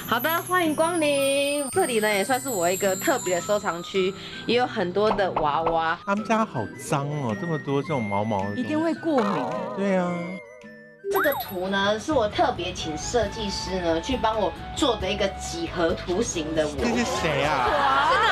好的，欢迎光临。这里呢也算是我一个特别的收藏区，也有很多的娃娃。他们家好脏哦，这么多这种毛毛的，一定会过敏。对啊。这个图呢是我特别请设计师呢去帮我做的一个几何图形的我。这是谁啊？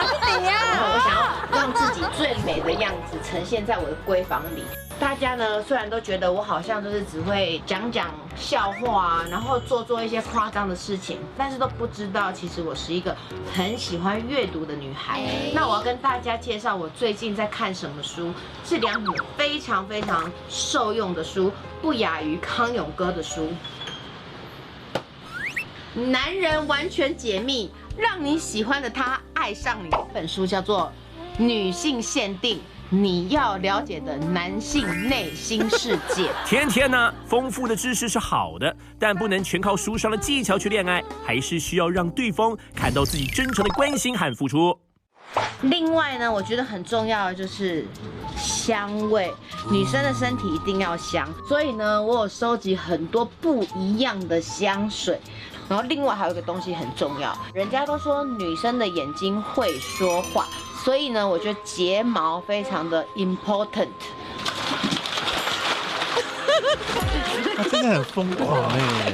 是你呀！然后我想要让自己最美的样子呈现在我的闺房里。大家呢虽然都觉得我好像就是只会讲笑话啊，然后做一些夸张的事情，但是都不知道其实我是一个很喜欢阅读的女孩。那我要跟大家介绍我最近在看什么书，是2本非常非常受用的书，不亚于康永哥的书。男人完全解密，让你喜欢的他爱上你。这本书叫做《女性限定》。你要了解的男性内心世界。甜甜呢，丰富的知识是好的，但不能全靠书上的技巧去恋爱，还是需要让对方看到自己真诚的关心和付出。另外呢，我觉得很重要的就是香味，女生的身体一定要香，所以呢，我有收集很多不一样的香水。然后另外还有一个东西很重要，人家都说女生的眼睛会说话，所以呢，我觉得睫毛非常的 important。他真的很疯狂哎！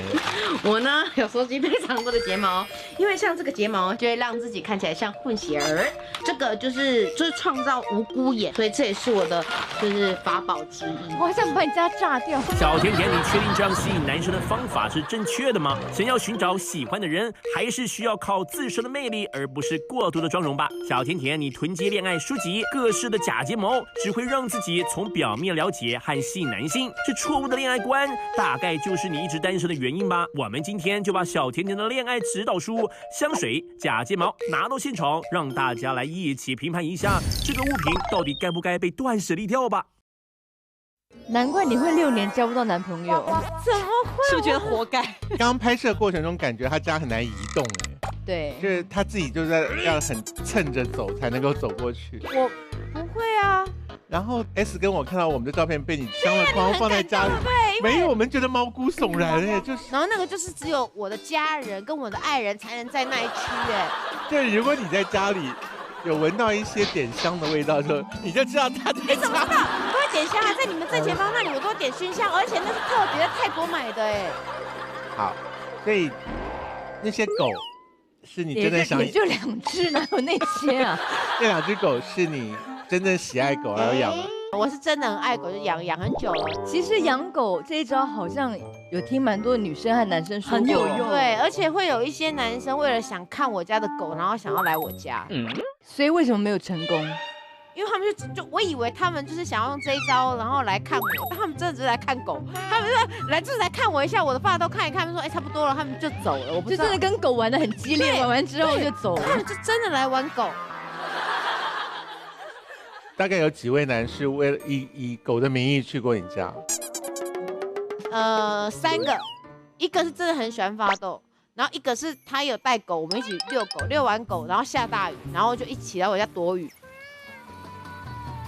我呢有收集非常多的睫毛，因为像这个睫毛就会让自己看起来像混血儿，这个就是创造无辜眼，所以这也是我的就是法宝之一。我好想把你家炸掉。小甜甜，你确定这样吸引男生的方法是正确的吗？想要寻找喜欢的人，还是需要靠自身的魅力，而不是过度的妆容吧？小甜甜，你囤积恋爱书籍，各式的假睫毛，只会让自己从表面了解和吸引男性，是错误的恋爱观，大概就是你一直单身的原因吧。我们今天就把小甜甜的恋爱指导书、香水、假睫毛拿到现场，让大家来一起评判一下这个物品到底该不该被断舍离掉吧。难怪你会6年交不到男朋友，怎么会？是不是觉得活该？刚刚拍摄过程中感觉他家很难移动哎。对，就是他自己就在要很蹭着走才能够走过去。我不会啊。然后 S 跟我看到我们的照片被你镶了框放在家里，没有，我们觉得毛骨悚然哎，就是。然后那个就是只有我的家人跟我的爱人才能在那一区哎。对，如果你在家里有闻到一些点香的味道的时候，你就知道他在家。你怎么知道？我会点香啊，在你们正前方那里我都点熏香，而且那是特别泰国买的哎。好，所以那些狗。是你真的想，也就2只，哪有那些啊？那2只狗是你真正喜爱狗而养的。我是真的很爱狗，就养很久了。其实养狗这一招好像有听蛮多女生和男生说，很有用。对，而且会有一些男生为了想看我家的狗，然后想要来我家。所以为什么没有成功？因为他们就我以为他们就是想要用这一招，然后来看我，但他们真的只是来看狗，他们就是来看我一下，我的发都看一看，他们说差不多了，他们就走了。我不知道，就真的跟狗玩得很激烈，玩完之后就走了。他们就真的来玩狗。大概有几位男士为了以狗的名义去过你家？ 3个。一个是真的很喜欢发抖，然后一个是他有带狗，我们一起遛狗，遛完狗然后下大雨，然后就一起来我家躲雨。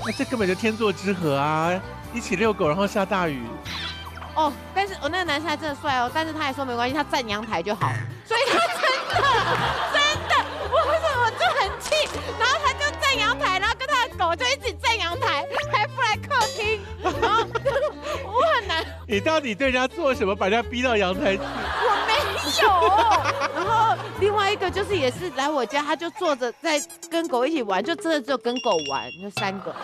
那这根本就天作之合啊！一起遛狗，然后下大雨。哦，但是我那个男生还真的帅哦，但是他还说没关系，他站阳台就好，所以他真的，我就很气，然后他就站阳台，然后跟他的狗就一起站阳台，还不来客厅，然后我很难。你到底对人家做什么，把人家逼到阳台去？我没有。然后另外一个就是也是来我家，他就坐着在跟狗一起玩，就真的只有跟狗玩，就3个。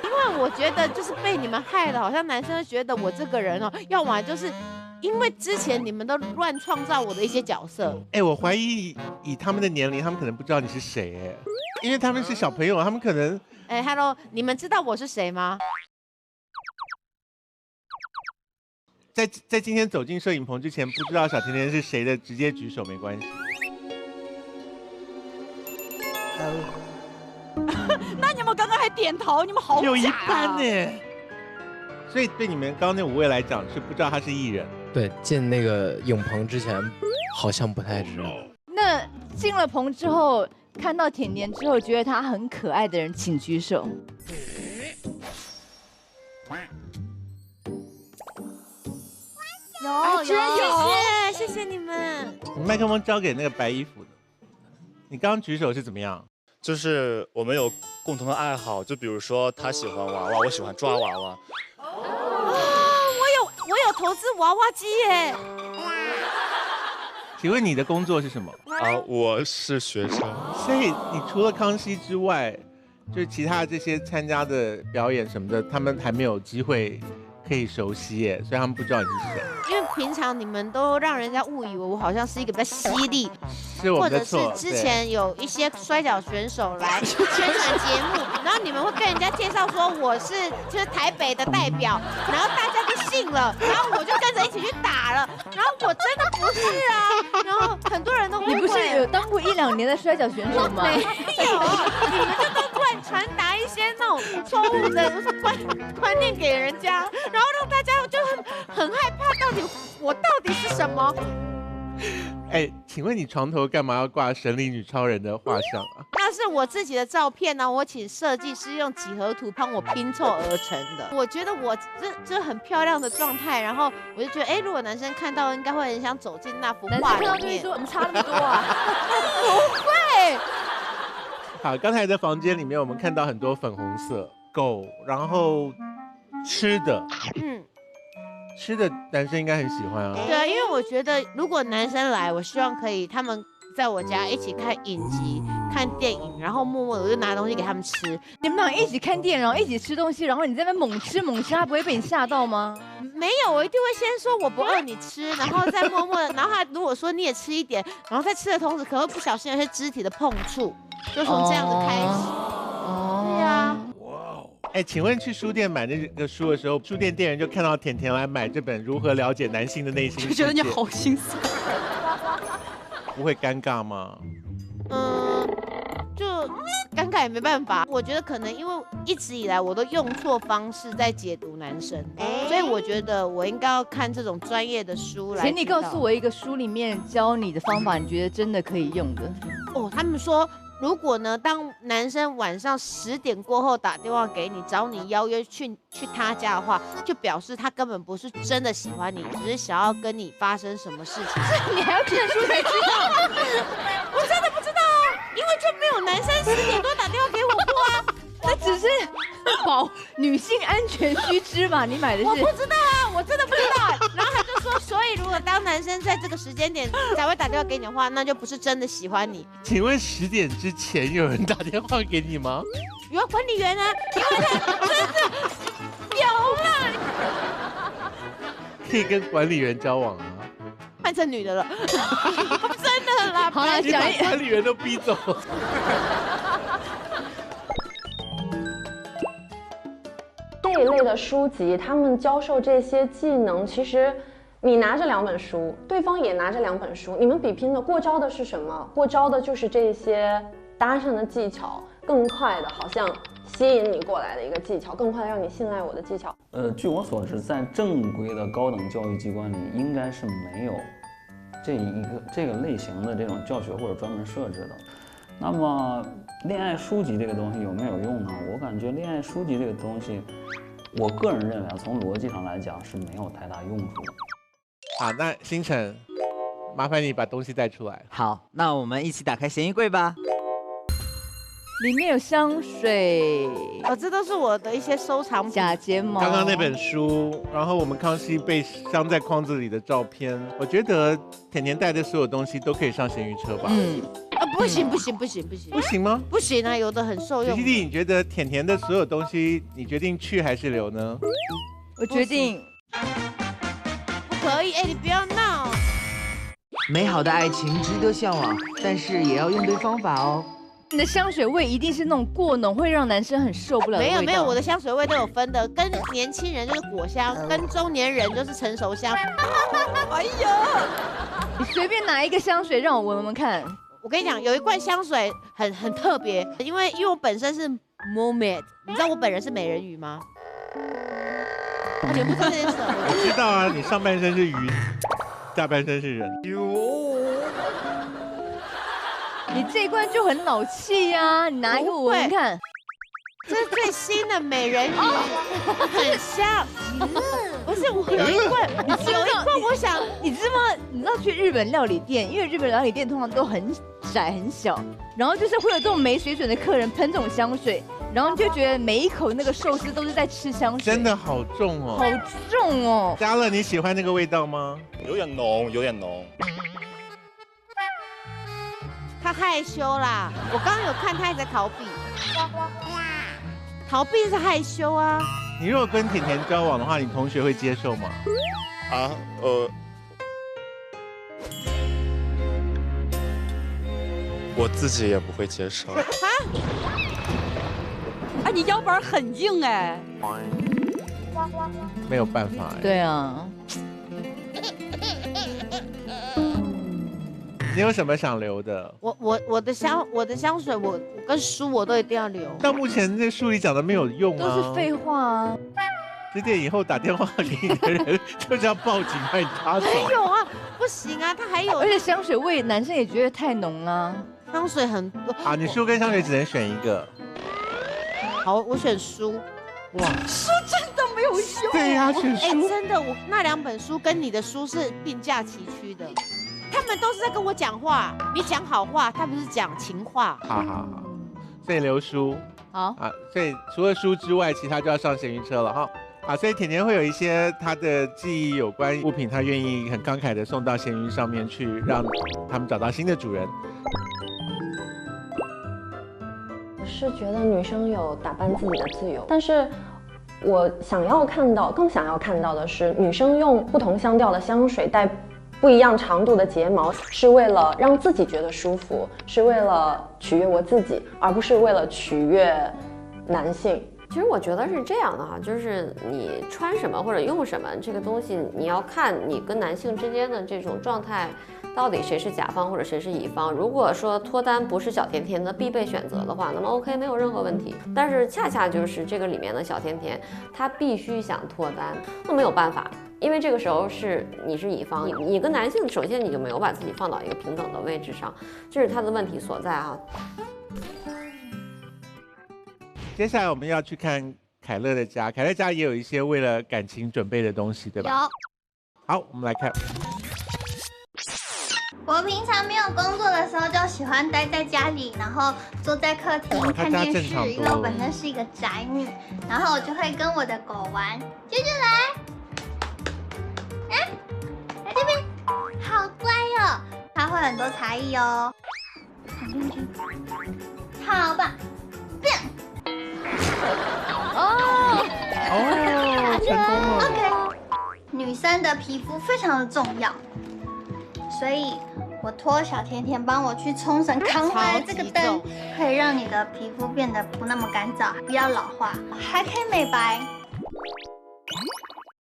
因为我觉得就是被你们害的，好像男生觉得我这个人哦，要么就是因为之前你们都乱创造我的一些角色。我怀疑以他们的年龄，他们可能不知道你是谁因为他们是小朋友，他们可能，Hello， 你们知道我是谁吗？在今天走进摄影棚之前，不知道小甜甜是谁的，直接举手没关系。那你们刚刚还点头，你们好假有一半呢。所以对你们刚刚那5位来讲，是不知道他是艺人。对，进那个影棚之前，好像不太知道。那进了棚之后，看到甜甜之后，觉得她很可爱的人，请举手。有，谢谢你们。麦克风交给那个白衣服的。你刚刚举手是怎么样？就是我们有共同的爱好，就比如说他喜欢娃娃，我喜欢抓娃娃。我有投资娃娃机耶。请问你的工作是什么？我是学生。所以你除了康熙之外，就是其他这些参加的表演什么的，他们还没有机会可以熟悉耶，所以他们不知道你是谁。因为平常你们都让人家误以为我好像是一个比较犀利，是我们的错，或者是之前有一些摔跤选手来宣传节目，然后你们会跟人家介绍说我是就是台北的代表，然后大家就信了，然后我就跟着一起去打了，然后我真的不是啊，然后很多人都误会。你不是有当过1、2年的摔跤选手吗？没有，你们就都乱传达一些那种错误的观念给人家，然后让大家就很害怕，我到底是什么？请问你床头干嘛要挂神力女超人的画像啊？那是我自己的照片呢，我请设计师用几何图帮我拼凑而成的。我觉得我这很漂亮的状态，然后我就觉得，如果男生看到，应该会很想走进那幅画里面。男生看到就会说，我们差那么多啊？不会。好，刚才的房间里面，我们看到很多粉红色狗，然后吃的，吃的男生应该很喜欢啊。对啊，因为我觉得如果男生来，我希望可以他们在我家一起看影集、看电影，然后默默的我就拿东西给他们吃。你们俩一起看电影，然后一起吃东西，然后你在那边猛吃，他不会被你吓到吗？没有，我一定会先说我不饿，你吃，然后再默默的，然后他如果说你也吃一点，然后在吃的同时可能会不小心有些肢体的碰触，就从这样子开始。对啊。请问去书店买那个书的时候，书店店员就看到甜甜来买这本《如何了解男性的内心世界》，就觉得你好心酸，不会尴尬吗？就尴尬也没办法。我觉得可能因为一直以来我都用错方式在解读男生，所以我觉得我应该要看这种专业的书来。请你告诉我一个书里面教你的方法，你觉得真的可以用的。他们说。如果呢，当男生晚上10点过后打电话给你，找你邀约去他家的话，就表示他根本不是真的喜欢你，只是想要跟你发生什么事情。你还要看书才知道？我真的不知道啊，因为就没有男生10点多打电话给我过啊。那只是保女性安全须知吧？你买的是？我不知道啊，我真的不知道。然后他就说，所以如果当男生在这个时间点才会打电话给你的话，那就不是真的喜欢你。请问10点之前有人打电话给你吗？有管理员啊，因为他真的有啦。可以跟管理员交往啊。换成女的了，真的啦。好了，讲管理员都逼走。这一类的书籍，他们教授这些技能，其实你拿着2本书，对方也拿着2本书，你们比拼的过招的是什么？过招的就是这些搭讪的技巧，更快的，好像吸引你过来的一个技巧，更快的让你信赖我的技巧。据我所知，在正规的高等教育机关里，应该是没有这个类型的这种教学或者专门设置的。那么，恋爱书籍这个东西有没有用呢？我感觉恋爱书籍这个东西，我个人认为啊，从逻辑上来讲是没有太大用处的。好，那星辰，麻烦你把东西带出来。好，那我们一起打开闲衣柜吧。里面有香水，这都是我的一些收藏品。假睫毛。刚刚那本书，然后我们康熙被镶在框子里的照片，我觉得甜甜带的所有东西都可以上闲鱼车吧？不行，不行吗？不行啊，有的很受用。弟弟，你觉得甜甜的所有东西，你决定去还是留呢？我决定。不可以，你不要闹。美好的爱情值得向往，但是也要用对方法哦。你的香水味一定是那种过浓，会让男生很受不了的味道。没有，我的香水味都有分的，跟年轻人就是果香，跟中年人就是成熟香。哎呀，你随便拿一个香水让我闻闻看。我跟你讲，有一罐香水很特别，因为我本身是 mermaid， 你知道我本人是美人鱼吗？你不知道这件事？我知道啊，你上半身是鱼，下半身是人。你这一罐就很老气呀，你拿一个我闻看。这是最新的美人鱼，很香。不是我有一罐，有一罐，我想你知道去日本料理店，因为日本料理店通常都很窄很小，然后就是会有这种没水准的客人喷这种香水，然后就觉得每一口那个寿司都是在吃香水。真的好重哦，好重哦。嘉乐，你喜欢那个味道吗？有点浓，有点浓。他害羞啦，我刚刚有看他一直在逃避。逃避是害羞啊。你如果跟甜甜交往的话，你同学会接受吗？我自己也不会接受。你腰板很硬哎。没有办法哎。对啊。你有什么想留的？我的香水，我跟书我都一定要留。到目前那书里讲的没有用啊，都是废话啊。10点以后打电话给你的人，就是要报警把你抓走。没有啊，不行啊，他还有，而且香水味男生也觉得太浓了。香水很多。好，你书跟香水只能选一个。好，我选书。哇，书真的没有用。对呀，选书。真的，我那2本书跟你的书是并驾齐驱的。他们都是在跟我讲话，你讲好话，他们是讲情话。好，所以留书。好啊，所以除了书之外，其他就要上闲鱼车了哈。啊，所以甜甜会有一些她的记忆有关物品，她愿意很慷慨的送到闲鱼上面去，让他们找到新的主人。我是觉得女生有打扮自己的自由，但是我更想要看到的是，女生用不同香调的香水带不一样长度的睫毛，是为了让自己觉得舒服，是为了取悦我自己，而不是为了取悦男性。其实我觉得是这样的哈，就是你穿什么或者用什么这个东西，你要看你跟男性之间的这种状态，到底谁是甲方或者谁是乙方。如果说脱单不是小甜甜的必备选择的话，那么 OK 没有任何问题。但是恰恰就是这个里面的小甜甜，她必须想脱单，那没有办法。因为这个时候你是乙方，你跟男性首先你就没有把自己放到一个平等的位置上，这是他的问题所在啊。接下来我们要去看凯乐的家，凯乐家也有一些为了感情准备的东西，对吧？有。好，我们来看。我平常没有工作的时候，就喜欢待在家里，然后坐在客厅看电视，因为我本身是一个宅女，然后我就会跟我的狗玩。啾啾来，来这边，好乖哦，它会很多才艺哦。躺进去，好棒，变。成功了。OK， 女生的皮肤非常的重要，所以我托小甜甜帮我去冲绳扛回来这个灯，可以让你的皮肤变得不那么干燥，不要老化，还可以美白。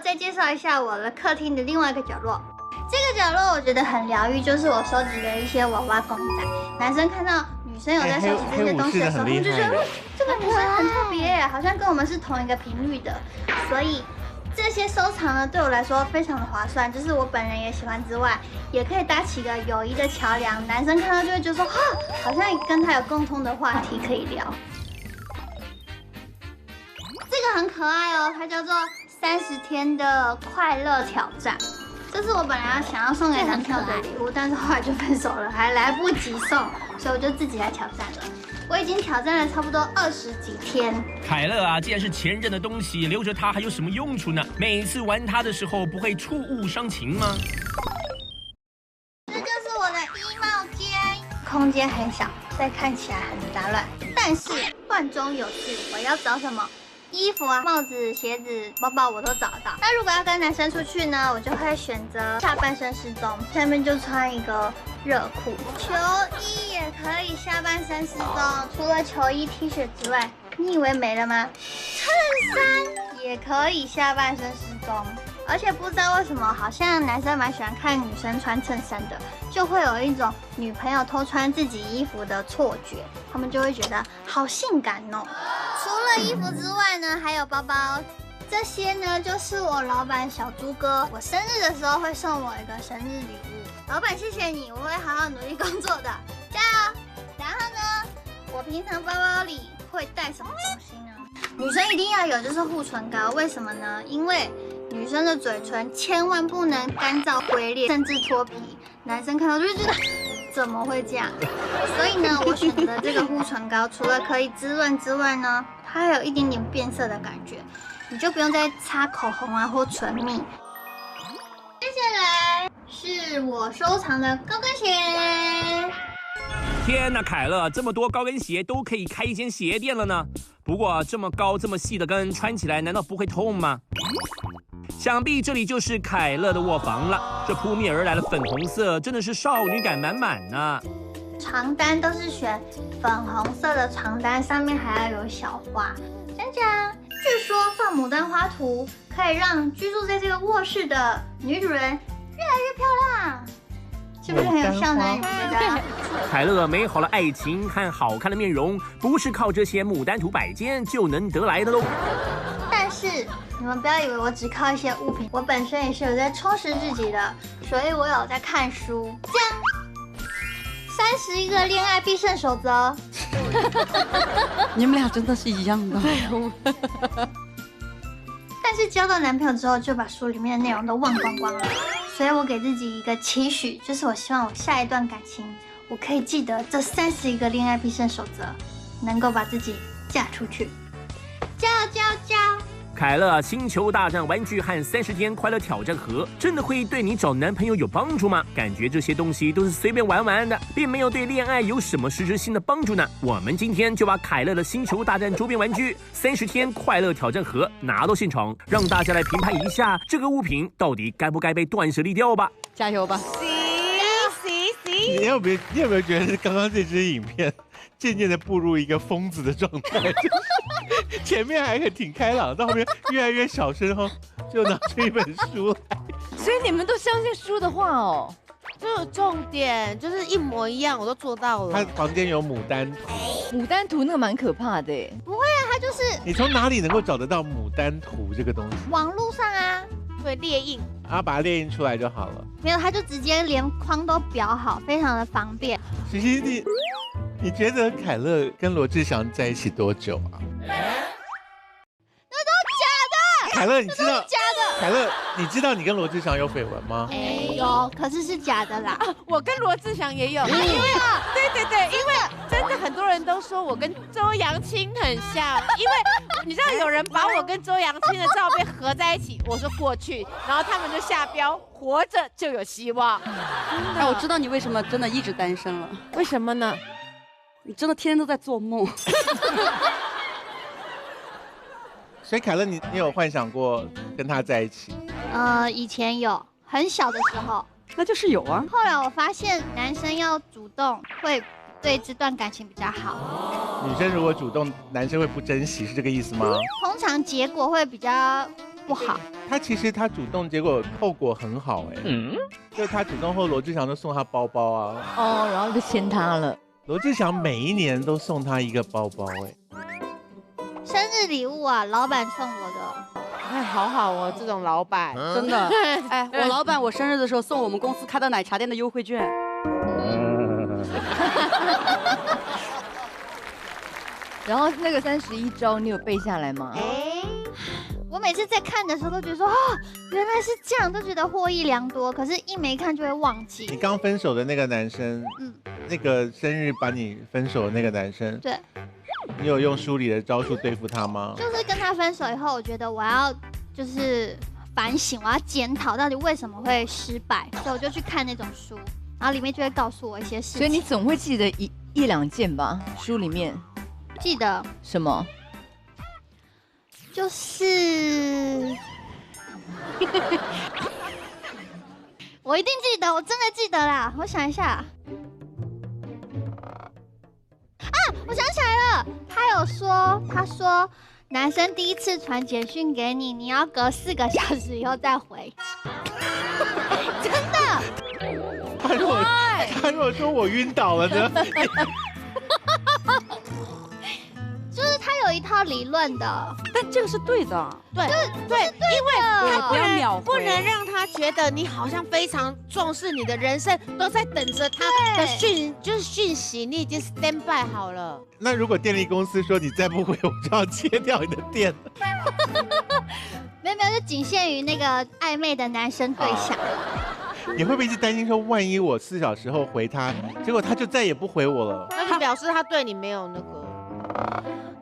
再介绍一下我的客厅的另外一个角落。这个角落我觉得很疗愈，就是我收集的一些娃娃公仔。男生看到女生有在收集这些东西的时候，他们就觉得这个女生很特别，好像跟我们是同一个频率的，所以这些收藏呢，对我来说非常的划算，就是我本人也喜欢之外，也可以搭起一个友谊的桥梁。男生看到就会觉得说，哈，好像跟他有共通的话题可以聊。这个很可爱哦，它叫做30天的快乐挑战。这是我本来想要送给男朋友的礼物，但是后来就分手了，还来不及送，所以我就自己来挑战了。我已经挑战了差不多20几天。凯乐啊，既然是前任的东西，留着它还有什么用处呢？每次玩它的时候，不会触物伤情吗？这就是我的衣帽间，空间很小，所以看起来很杂乱，但是乱中有序。我要找什么？衣服啊、帽子、鞋子、包包我都找得到。那如果要跟男生出去呢，我就会选择下半身失踪，下面就穿一个热裤，球衣也可以下半身失踪。除了球衣、T 恤之外，你以为没了吗？衬衫也可以下半身失踪。而且不知道为什么，好像男生蛮喜欢看女生穿衬衫的，就会有一种女朋友偷穿自己衣服的错觉，他们就会觉得好性感哦。除了衣服之外呢，还有包包，这些呢就是我老板小猪哥，我生日的时候会送我一个生日礼物。老板谢谢你，我会好好努力工作的，加油！然后呢，我平常包包里会带什么东西呢？女生一定要有就是护唇膏，为什么呢？因为女生的嘴唇千万不能干燥龟裂，甚至脱皮，男生看到就会觉得怎么会这样？所以呢，我选择这个护唇膏，除了可以滋润之外呢，它还有一点点变色的感觉，你就不用再擦口红啊或唇蜜。接下来是我收藏的高跟鞋。天哪，凯乐，这么多高跟鞋都可以开一间鞋店了呢。不过这么高这么细的跟穿起来难道不会痛吗？想必这里就是凯乐的卧房了。这扑面而来的粉红色真的是少女感满满呢。床单都是选粉红色的床单，上面还要有小花。讲讲，据说放牡丹花图可以让居住在这个卧室的女主人越来越漂亮，是不是很有效呢？你觉得？凯乐美好的爱情和好看的面容，不是靠这些牡丹图摆件就能得来的喽。但是你们不要以为我只靠一些物品，我本身也是有在充实自己的，所以我有在看书。这样，31个恋爱必胜守则。你们俩真的是一样的。但是交到男朋友之后，就把书里面的内容都忘光光了。所以我给自己一个期许，就是我希望我下一段感情，我可以记得这31个恋爱必胜守则，能够把自己嫁出去。交！凯乐星球大战玩具和30天快乐挑战盒，真的会对你找男朋友有帮助吗？感觉这些东西都是随便玩玩的，并没有对恋爱有什么实质性的帮助呢。我们今天就把凯乐的星球大战周边玩具30天快乐挑战盒拿到现场，让大家来评判一下这个物品到底该不该被断舍离掉吧。加油吧！你有没有觉得刚刚这支影片渐渐的步入一个疯子的状态？就是前面还挺开朗，到后面越来越小声后，就拿出一本书来。所以你们都相信书的话哦？就是重点，就是一模一样，我都做到了。他房间有牡丹图，牡丹图那个蛮可怕的耶。不会啊，它就是你从哪里能够找得到牡丹图这个东西？网络上啊，对，列印，把它列印出来就好了。没有，它就直接连框都裱好，非常的方便。其实你觉得凯乐跟罗志祥在一起多久啊？那都假的。凯乐，你知道？假的。凯乐，你知道你跟罗志祥有绯闻吗？有，可是是假的啦。我跟罗志祥也有，因为对，因为真的很多人都说我跟周扬青很像，因为你知道有人把我跟周扬青的照片合在一起，我说过去，然后他们就下标，活着就有希望。哎，我知道你为什么真的一直单身了。为什么呢？你真的天天都在做梦。所以凯乐，你有幻想过跟他在一起？以前有，很小的时候。那就是有啊。后来我发现男生要主动会对这段感情比较好。女生如果主动，男生会不珍惜，是这个意思吗？通常结果会比较不好。其实他主动，结果后果很好哎。就他主动后，罗志祥就送他包包啊。然后就牵他了。罗志祥每一年都送他一个包包哎。生日礼物啊，老板送我的。哎，好好哦，这种老板真的。哎，我老板我生日的时候送我们公司开的奶茶店的优惠券。然后那个31招你有背下来吗？我每次在看的时候都觉得说，哦，原来是这样，都觉得获益良多。可是，一没看就会忘记。你刚分手的那个男生，那个生日把你分手的那个男生，对，你有用书里的招数对付他吗？就是跟他分手以后，我觉得我要就是反省，我要检讨到底为什么会失败，所以我就去看那种书，然后里面就会告诉我一些事情。所以你总会记得一两件吧？书里面记得什么？就是我一定记得，我真的记得啦。我想一下，啊，我想起来了，他说男生第一次传简讯给你，你要隔4个小时以后再回。真的？他如果说我晕倒了呢？就是他有一套理论的，但这个是对的，对，因为他不能让他觉得你好像非常重视你的人生，都在等着他的讯息，你已经 stand by 好了。那如果电力公司说你再不回，我就要切掉你的电。没有，就仅限于那个暧昧的男生对象。你会不会一直担心说，万一我4小时后回他，结果他就再也不回我了？那就表示他对你没有那个。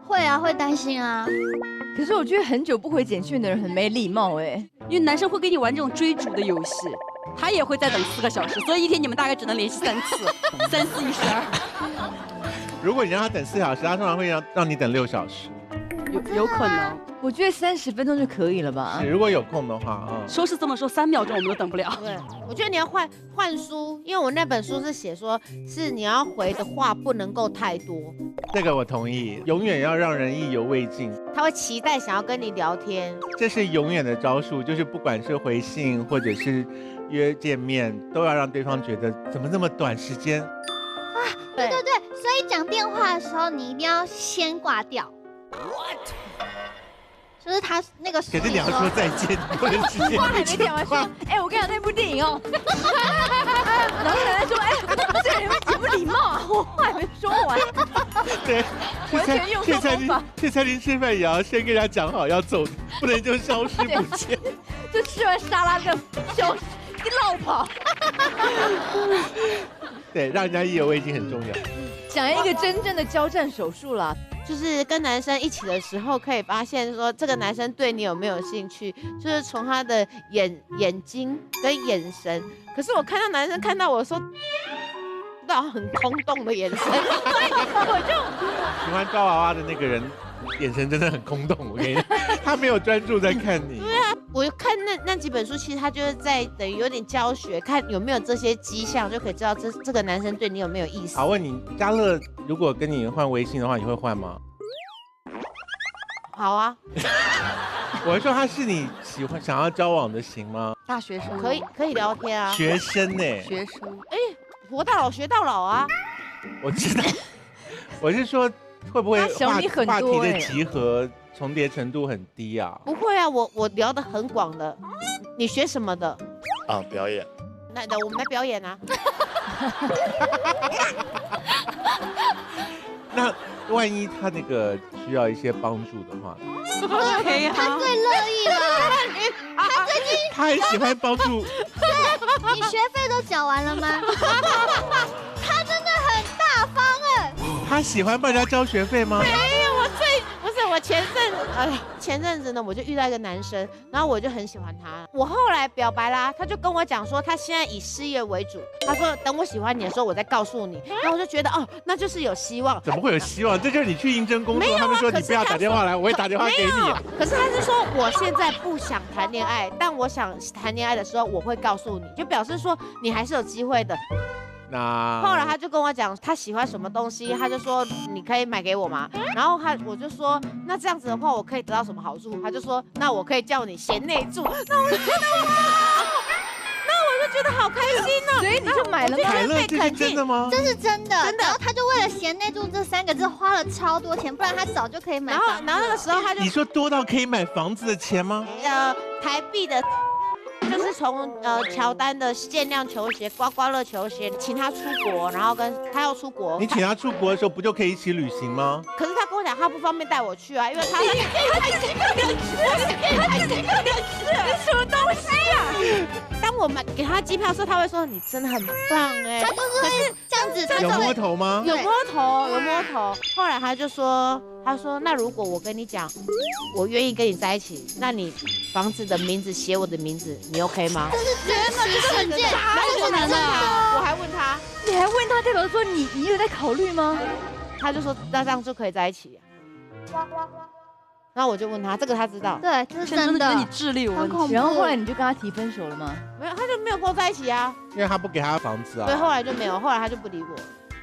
会啊，会担心啊。可是我觉得很久不回简讯的人很没礼貌哎，因为男生会跟你玩这种追逐的游戏，他也会再等4个小时，所以一天你们大概只能联系3次，3、4、12。如果你让他等4小时，他通常会让你等6小时。有可能，我觉得30分钟就可以了吧？如果有空的话，说是这么说，3秒钟我们都等不了。对，我觉得你要换书，因为我那本书是写说，是你要回的话不能够太多。这个我同意，永远要让人意犹未尽。他会期待想要跟你聊天，这是永远的招数，就是不管是回信或者是约见面，都要让对方觉得怎么这么短时间。啊，对，所以讲电话的时候你一定要先挂掉。What？ 就是他那个，可是你要说再见，不能直接。话还没讲完，说，哎，我跟你讲那部电影哦。然后奶奶说，哎，这个人很不礼貌啊，我话还没说完。对，完全用错方法。去餐厅吃饭也要先跟人家讲好要走，不能就消失不见。就吃完沙拉就消失，一落跑。对，让人家意犹未尽很重要。讲一个真正的交战手术啦。就是跟男生一起的时候，可以发现说这个男生对你有没有兴趣，就是从他的眼睛跟眼神。可是我看到男生看到我说，到很空洞的眼神，所以我就喜欢抓娃娃的那个人，眼神真的很空洞。我跟你讲，他没有专注在看你。对啊，我看那几本书，其实他就是在等于有点教学，看有没有这些迹象，就可以知道这个男生对你有没有意思。好，问你，嘉乐如果跟你换微信的话，你会换吗？好啊。我是说他是你想要交往的型吗？大学生可以聊天啊。学生呢？学生。哎，活到老学到老啊。我知道，我是说会不会话题的集合重叠程度很低啊？不会啊，我聊得很广的。你学什么的？啊，表演。那我们来表演啊。那万一他那个需要一些帮助的话 ，OK 啊，他最乐意了。他最近他很喜欢帮助。对，你学费都缴完了吗？他真的很大方哎。他喜欢帮人家交学费吗？没有，我前阵子呢，我就遇到一个男生，然后我就很喜欢他。我后来表白啦，他就跟我讲说，他现在以事业为主。他说等我喜欢你的时候，我再告诉你。然后我就觉得哦，那就是有希望。怎么会有希望？这就是你去应征工作，他们说你不要打电话来，我会打电话给你。可是他是说我现在不想谈恋爱，但我想谈恋爱的时候，我会告诉你，就表示说你还是有机会的。那后来他就跟我讲他喜欢什么东西，他就说你可以买给我吗？然后我就说那这样子的话我可以得到什么好处？他就说那我可以叫你贤内助。那我就觉得哇，那我就觉得好开心哦，所以你就买了吗？凯乐，这是真的吗？这是真的，然后他就为了贤内助这3个字花了超多钱，不然他早就可以买。然后那个时候他就你说多到可以买房子的钱吗？台币的。就是从乔丹的限量球鞋、刮刮乐球鞋，请他出国，然后跟他要出国。你请他出国的时候，不就可以一起旅行吗？可是他跟我讲，他不方便带我去啊，因为他你什么东西啊？当我们给他机票的时候，他会说你真的很棒哎。他就是这样子，有摸头吗？有摸头，有摸头。后来他就说，那如果我跟你讲，我愿意跟你在一起，那你房子的名字写我的名字，你 OK 吗？这是真的，这是很贱，这是真的。我还问他，你还问他，代表说你有在考虑吗？他就说那这样就可以在一起。然后我就问他，这个他知道，对，这是真的。你智力有问题。然后后来你就跟他提分手了吗？没有，他就没有跟我在一起啊，因为他不给他房子啊。对，后来就没有，后来他就不理我。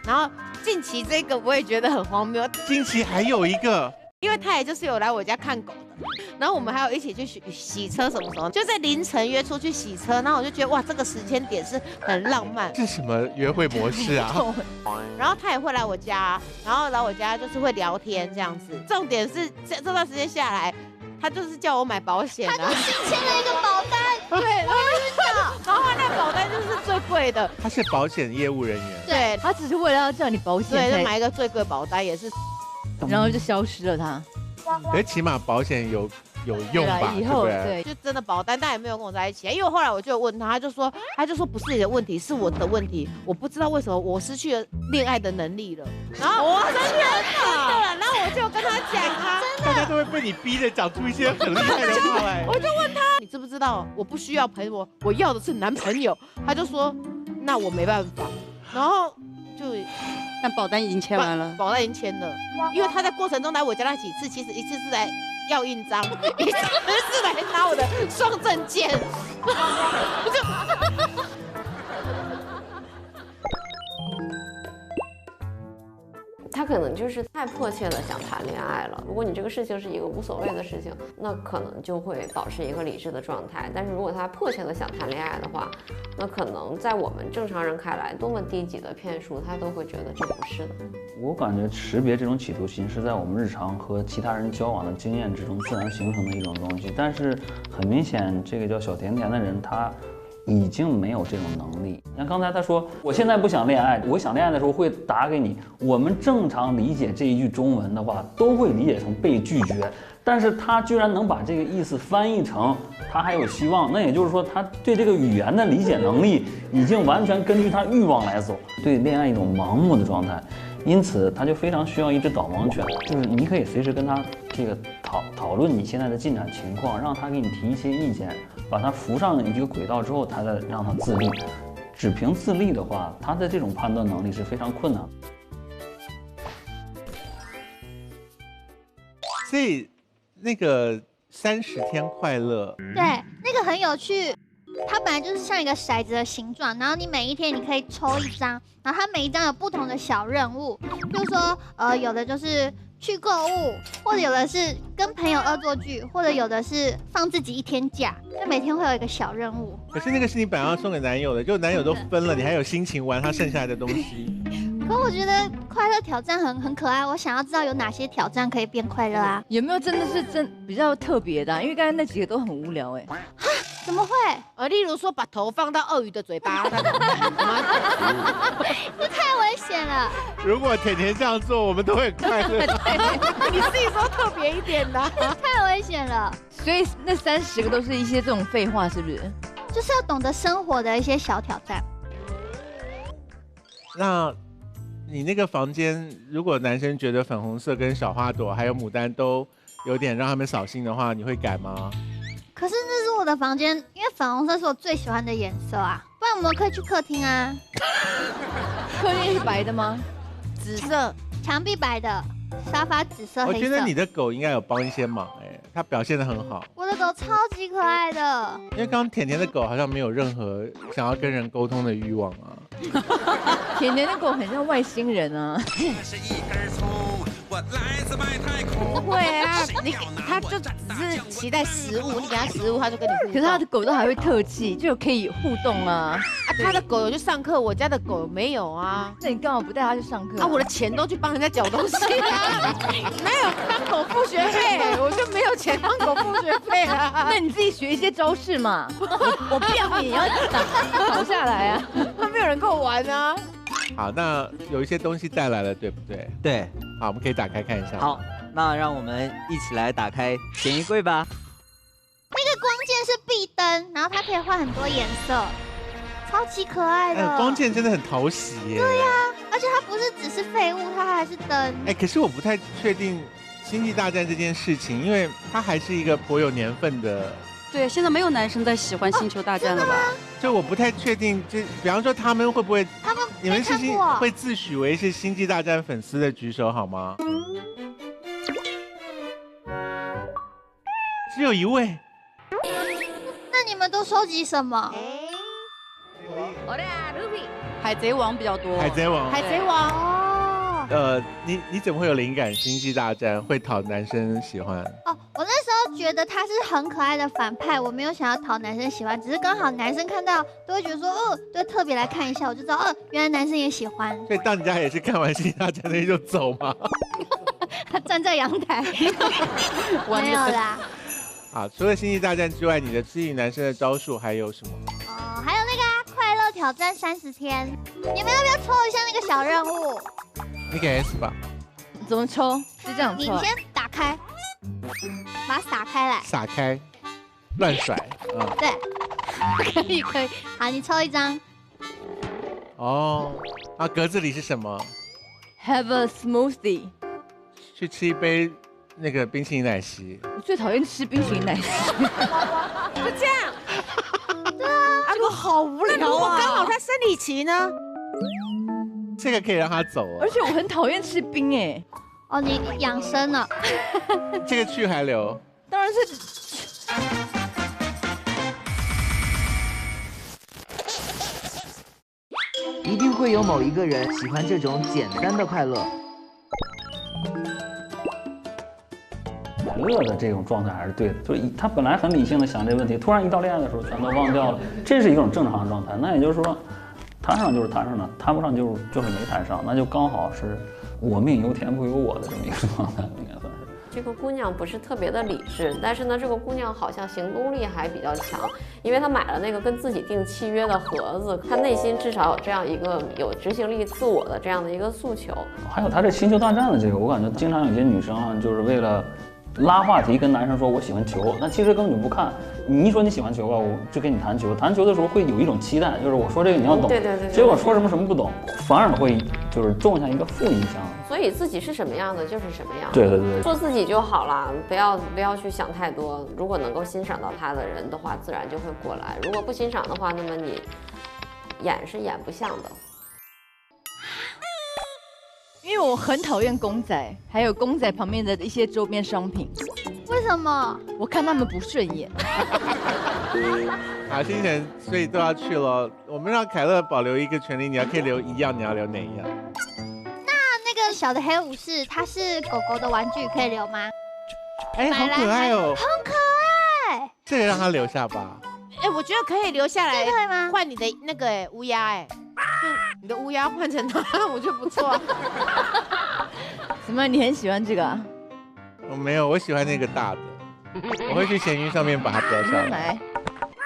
然后近期这个我也觉得很荒谬。近期还有一个，因为他也就是有来我家看狗的，然后我们还有一起去洗车什么什么，就在凌晨约出去洗车，然后我就觉得哇，这个时间点是很浪漫。是什么约会模式啊？然后他也会来我家，然后来我家就是会聊天这样子。重点是这段时间下来，他就是叫我买保险啊，他就新签了一个保单，对，然后那个保单就是最贵的。他是保险业务人员，对，他只是为了要叫你保险，对，就买一个最贵保单也是，然后就消失了他。可是起码保险有用吧，以后对，就真的保单，但也没有跟我在一起。因为后来我就问他，他就说不是你的问题，是我的问题，我不知道为什么我失去了恋爱的能力了。然后真的，然后我就跟他讲啊，大家都会被你逼着讲出一些很厉害的话来。我就问他，你知不知道我不需要朋友，我要的是男朋友。他就说，那我没办法。然后就。但保单已经签完了，保单已经签了，因为他在过程中来我家那几次，其实一次是来要印章，一次是来拿我的双证件，他可能就是太迫切的想谈恋爱了。如果你这个事情是一个无所谓的事情，那可能就会保持一个理智的状态。但是如果他迫切的想谈恋爱的话，那可能在我们正常人看来，多么低级的骗术，他都会觉得这不是的。我感觉识别这种企图心是在我们日常和其他人交往的经验之中自然形成的一种东西。但是很明显，这个叫小甜甜的人，他已经没有这种能力。像刚才他说，我现在不想恋爱，我想恋爱的时候会打给你。我们正常理解这一句中文的话，都会理解成被拒绝。但是他居然能把这个意思翻译成他还有希望，那也就是说他对这个语言的理解能力已经完全根据他欲望来走，对恋爱一种盲目的状态。因此他就非常需要一只导盲犬，就是你可以随时跟他这个讨论你现在的进展情况，让他给你提一些意见，把他扶上一个轨道之后，他再让他自立。只凭自立的话，他的这种判断能力是非常困难的。所以那个30天快乐，对，那个很有趣。它本来就是像一个骰子的形状，然后你每一天你可以抽一张，然后它每一张有不同的小任务，比如说有的就是去购物，或者有的是跟朋友恶作剧，或者有的是放自己1天假，就每天会有一个小任务。可是那个是你本来要送给男友的，就男友都分了，你还有心情玩他剩下来的东西。可我觉得快乐挑战很可爱，我想要知道有哪些挑战可以变快乐啊？有没有真的是比较特别的啊？因为刚才那几个都很无聊哎。怎么会？例如说把头放到鳄鱼的嘴巴，这太危险了。如果甜甜这样做，我们都会快乐。你自己说特别一点的，太危险了。所以那30个都是一些这种废话，是不是？就是要懂得生活的一些小挑战。那你那个房间，如果男生觉得粉红色跟小花朵还有牡丹都有点让他们扫兴的话，你会改吗？可是那是我的房间，因为粉红色是我最喜欢的颜色啊，不然我们可以去客厅啊。客厅是白的吗？紫色，墙壁白的，沙发紫色、黑色。我觉得你的狗应该有帮一些忙哎，它表现得很好。我的狗超级可爱的。因为刚刚甜甜的狗好像没有任何想要跟人沟通的欲望啊。甜甜的狗很像外星人啊。不会啊，他就只是期待食物，你给他食物，他就跟你互动。可是他的狗都还会特技，就可以互动啊。他的狗有去上课，我家的狗没有啊。那你干嘛不带他去上课？我的钱都去帮人家缴东西啊，没有帮狗付学费，我就没有钱帮狗付学费啊。那你自己学一些招式嘛。我不要你，要倒下来啊！没有人跟我玩啊。好，那有一些东西带来了，对不对？对。好，我们可以打开看一下。好，那让我们一起来打开闲衣柜吧。那个光剑是壁灯，然后它可以换很多颜色，超级可爱的。光剑真的很讨喜耶。对呀，而且它不是只是废物，它还是灯。可是我不太确定《星际大战》这件事情，因为它还是一个颇有年份的。对，现在没有男生在喜欢《星球大战》了吧？就我不太确定，就比方说他们会不会，你们是会自诩为是《星际大战》粉丝的举手好吗？只有一位。那你们都收集什么？海贼王比较多。海贼王。海贼王。你怎么会有灵感《星际大战》会讨男生喜欢？我那时候觉得他是很可爱的反派，我没有想要讨男生喜欢，只是刚好男生看到都会觉得说，就特别来看一下，我就知道，原来男生也喜欢。所以到你家也是看完《星际大战》那天就走吗？他站在阳台，没有啦。好，除了《星际大战》之外，你的吸引男生的招数还有什么？还有那个快乐挑战30天，你们要不要抽一下那个小任务？你给 S 吧。怎么抽？是这样抽。你先打开，把它撒开来。撒开，乱甩。对，可以。好，你抽一张。格子里是什么 ？Have a smoothie。去吃一杯那个冰淇淋奶昔。我最讨厌吃冰淇淋奶昔。就这样。对啊，这个好无聊啊。那如果刚好他生理期呢？这个可以让他走而且我很讨厌吃冰哎。你养生了。这个去还留？当然是。一定会有某一个人喜欢这种简单的快乐。买乐的这种状态还是对的，就是他本来很理性的想这个问题，突然一到恋爱的时候全都忘掉了，这是一种正常的状态。那也就是说，谈上就是谈上的，谈不上就是没谈上，那就刚好是我命由天不由我的这么一个状态，应该算是。这个姑娘不是特别的理智，但是呢，这个姑娘好像行动力还比较强，因为她买了那个跟自己订契约的盒子，她内心至少有这样一个有执行力、自我的这样的一个诉求。还有她这星球大战的这个，我感觉经常有些女生啊，就是为了拉话题跟男生说我喜欢球，那其实根本就不看。你一说你喜欢球吧，我就跟你谈球。谈球的时候会有一种期待，就是我说这个你要懂。对。结果说什么不懂，反而会就是种下一个负印象。所以自己是什么样的就是什么样。对。做自己就好了，不要去想太多。如果能够欣赏到他的人的话，自然就会过来；如果不欣赏的话，那么你演是演不像的。因为我很讨厌公仔，还有公仔旁边的一些周边商品。为什么？我看他们不顺眼。好，星辰，所以都要去了。我们让凯乐保留一个权利，你可以留一样，你要留哪一样？那个小的黑武士，它是狗狗的玩具，可以留吗？好可爱哦，很可爱。这个让他留下吧。我觉得可以留下来，可以吗？换你的那个乌鸦，就你的乌鸦换成它，我觉得不错。什么？你很喜欢这个啊？我没有，我喜欢那个大的，我会去闲鱼上面把它标下来。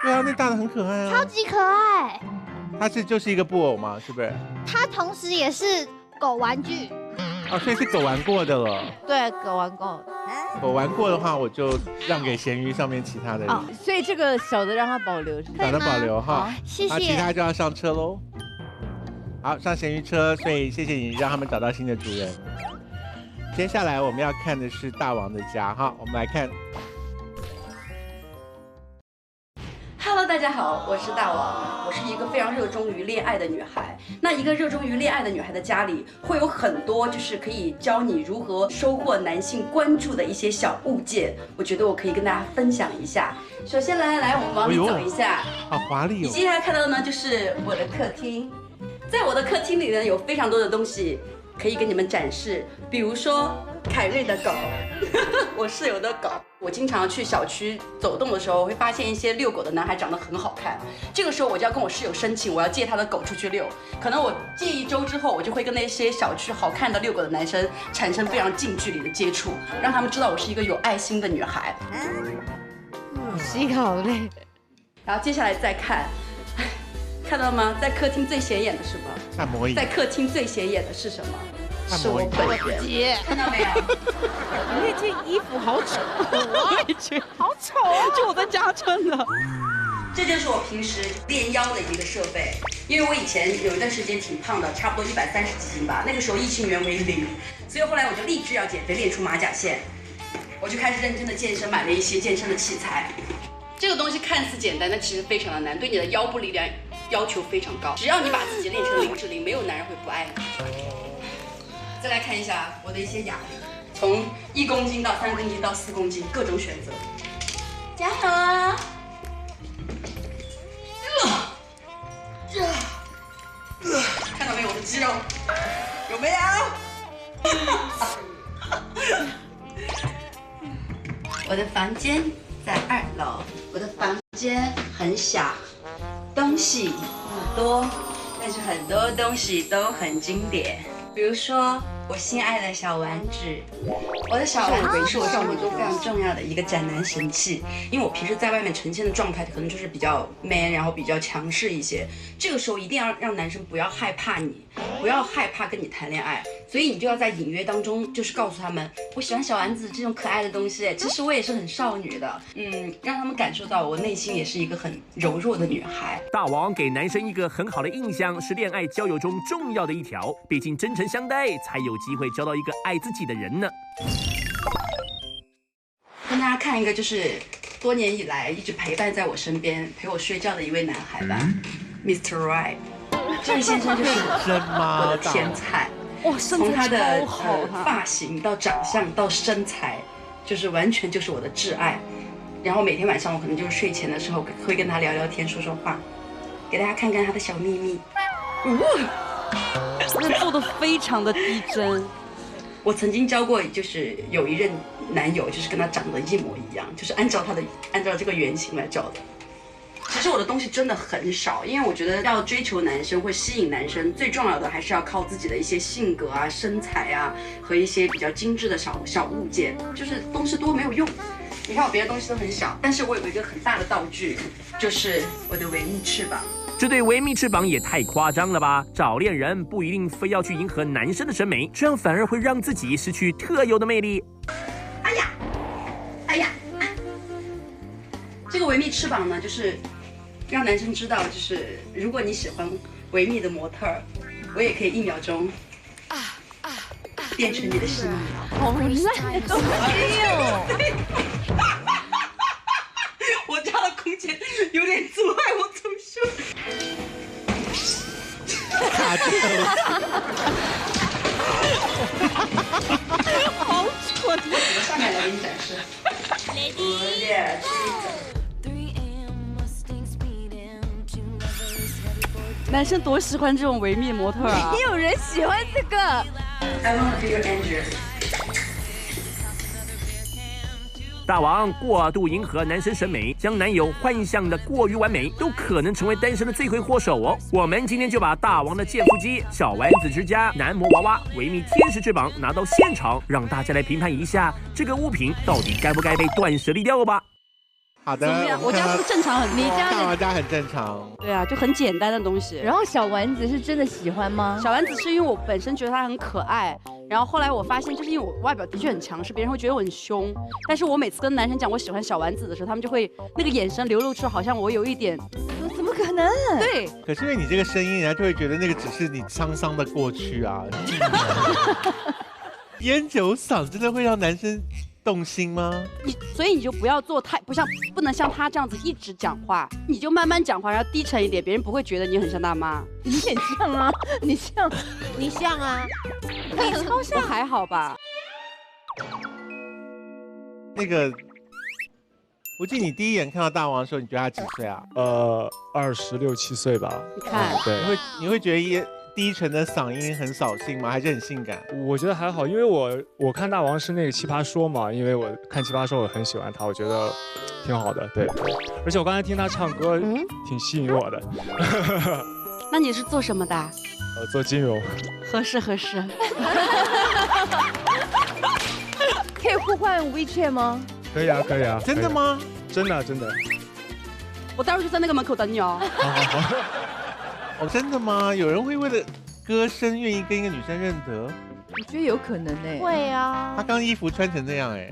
对啊，那大的很可爱啊，超级可爱。它就是一个布偶嘛，是不是？它同时也是狗玩具。所以是狗玩过的了。对，狗玩过。狗玩过的话，我就让给闲鱼上面其他的人。所以这个小的让它保留，小的保留哈。谢谢。那其他就要上车喽。好，上闲鱼车，所以谢谢你让他们找到新的主人。接下来我们要看的是大王的家哈，我们来看。Hello， 大家好，我是大王，我是一个非常热衷于恋爱的女孩。那一个热衷于恋爱的女孩的家里，会有很多就是可以教你如何收获男性关注的一些小物件。我觉得我可以跟大家分享一下。首先来，我们往里走一下。好华丽哦！你接下来看到的呢，就是我的客厅。在我的客厅里呢，有非常多的东西可以给你们展示，比如说凯瑞的狗，我室友的狗。我经常去小区走动的时候，会发现一些遛狗的男孩长得很好看。这个时候我就要跟我室友申请，我要借他的狗出去遛。可能我借1周之后，我就会跟那些小区好看的遛狗的男生产生非常近距离的接触，让他们知道我是一个有爱心的女孩。洗好累。然后接下来再看，看到了吗？在客厅最显眼的是什么？按摩椅。在客厅最显眼的是什么？是我本人。看到没有？那件衣服好丑啊！好丑啊！就我在家穿的。这就是我平时练腰的一个设备，因为我以前有一段时间挺胖的，差不多130几斤吧，那个时候疫情原为0，所以后来我就立志要减肥，练出马甲线，我就开始认真的健身，买了一些健身的器材。这个东西看似简单，但其实非常的难，对你的腰部力量要求非常高。只要你把自己练成0至0，没有男人会不爱你。再来看一下我的一些哑铃，从1公斤到3公斤到4公斤，各种选择。加油啊！看到没有我的肌肉？有没有？我的房间在2楼，我的房间很小，东西不多，但是很多东西都很经典。比如说我心爱的小丸子，我的小丸子是我生活中非常重要的一个斩男神器，因为我平时在外面呈现的状态可能就是比较 man， 然后比较强势一些，这个时候一定要让男生不要害怕你，不要害怕跟你谈恋爱，所以你就要在隐约当中就是告诉他们，我喜欢小丸子这种可爱的东西，其实我也是很少女的，让他们感受到我内心也是一个很柔弱的女孩。大王给男生一个很好的印象是恋爱交友中重要的一条，毕竟真诚相待才有机会交到一个爱自己的人呢。跟大家看一个就是多年以来一直陪伴在我身边陪我睡觉的一位男孩吧，Mr. Right。这位先生就是我的天才，哇，身从他的材超好，发型到长相到身材，就是完全就是我的挚爱。然后每天晚上我可能就是睡前的时候会跟他聊聊天说说话，给大家看看他的小秘密。真的做的非常的逼真。我曾经交过，就是有一任男友，就是跟他长得一模一样，就是按照这个原型来找的。其实我的东西真的很少，因为我觉得要追求男生或吸引男生，最重要的还是要靠自己的一些性格啊、身材啊和一些比较精致的小物件，就是东西多没有用。你看我别的东西都很小，但是我有一个很大的道具，就是我的维密翅膀。这对维密翅膀也太夸张了吧！找恋人不一定非要去迎合男生的审美，这样反而会让自己失去特有的魅力。哎呀，这个维密翅膀呢，就是让男生知道，就是如果你喜欢维密的模特儿，我也可以1秒钟变成你的心意。好烂的东西哦！我家的空间有点阻碍我走秀。卡住了。好蠢！我下面来给你展示。男生多喜欢这种维密模特啊！也有人喜欢这个。I want to feel Andrew。大王过度迎合男生审美，将男友幻想的过于完美，都可能成为单身的罪魁祸首哦。我们今天就把大王的健腹肌、小丸子之家、男模娃娃、维密天使翅膀拿到现场，让大家来评判一下这个物品到底该不该被断舍离掉吧。好的，怎么样？我家是不是正常很多？你家大王家很正常。对啊，就很简单的东西。然后小丸子是真的喜欢吗？小丸子是因为我本身觉得她很可爱，然后后来我发现，就是因为我外表的确很强势，别人会觉得我很凶。但是我每次跟男生讲我喜欢小丸子的时候，他们就会那个眼神流露出好像我有一点，怎么可能？对。可是因为你这个声音，人家就会觉得那个只是你沧桑的过去啊。烟酒嗓真的会让男生动心吗？所以你就不要做太不能像他这样子一直讲话，你就慢慢讲话，然后低沉一点，别人不会觉得你很像大妈。你很像啊，你像啊，你超像，还好吧？那个，我记得你第一眼看到大王的时候，你觉得他几岁啊？ 26、27岁吧。你看，对，你会觉得第低沉的嗓音很扫兴吗？还是很性感？我觉得还好，因为我看大王是那个奇葩说嘛，因为我看奇葩说我很喜欢他，我觉得挺好的，对。而且我刚才听他唱歌，挺吸引我的。那你是做什么的？做金融。合适。可以互换 WeChat 吗？可以啊。真的吗？真的。我待会儿就在那个门口等你哦。好。哦，真的吗？有人会为了歌声愿意跟一个女生认得？我觉得有可能哎。会啊。他刚衣服穿成这样哎。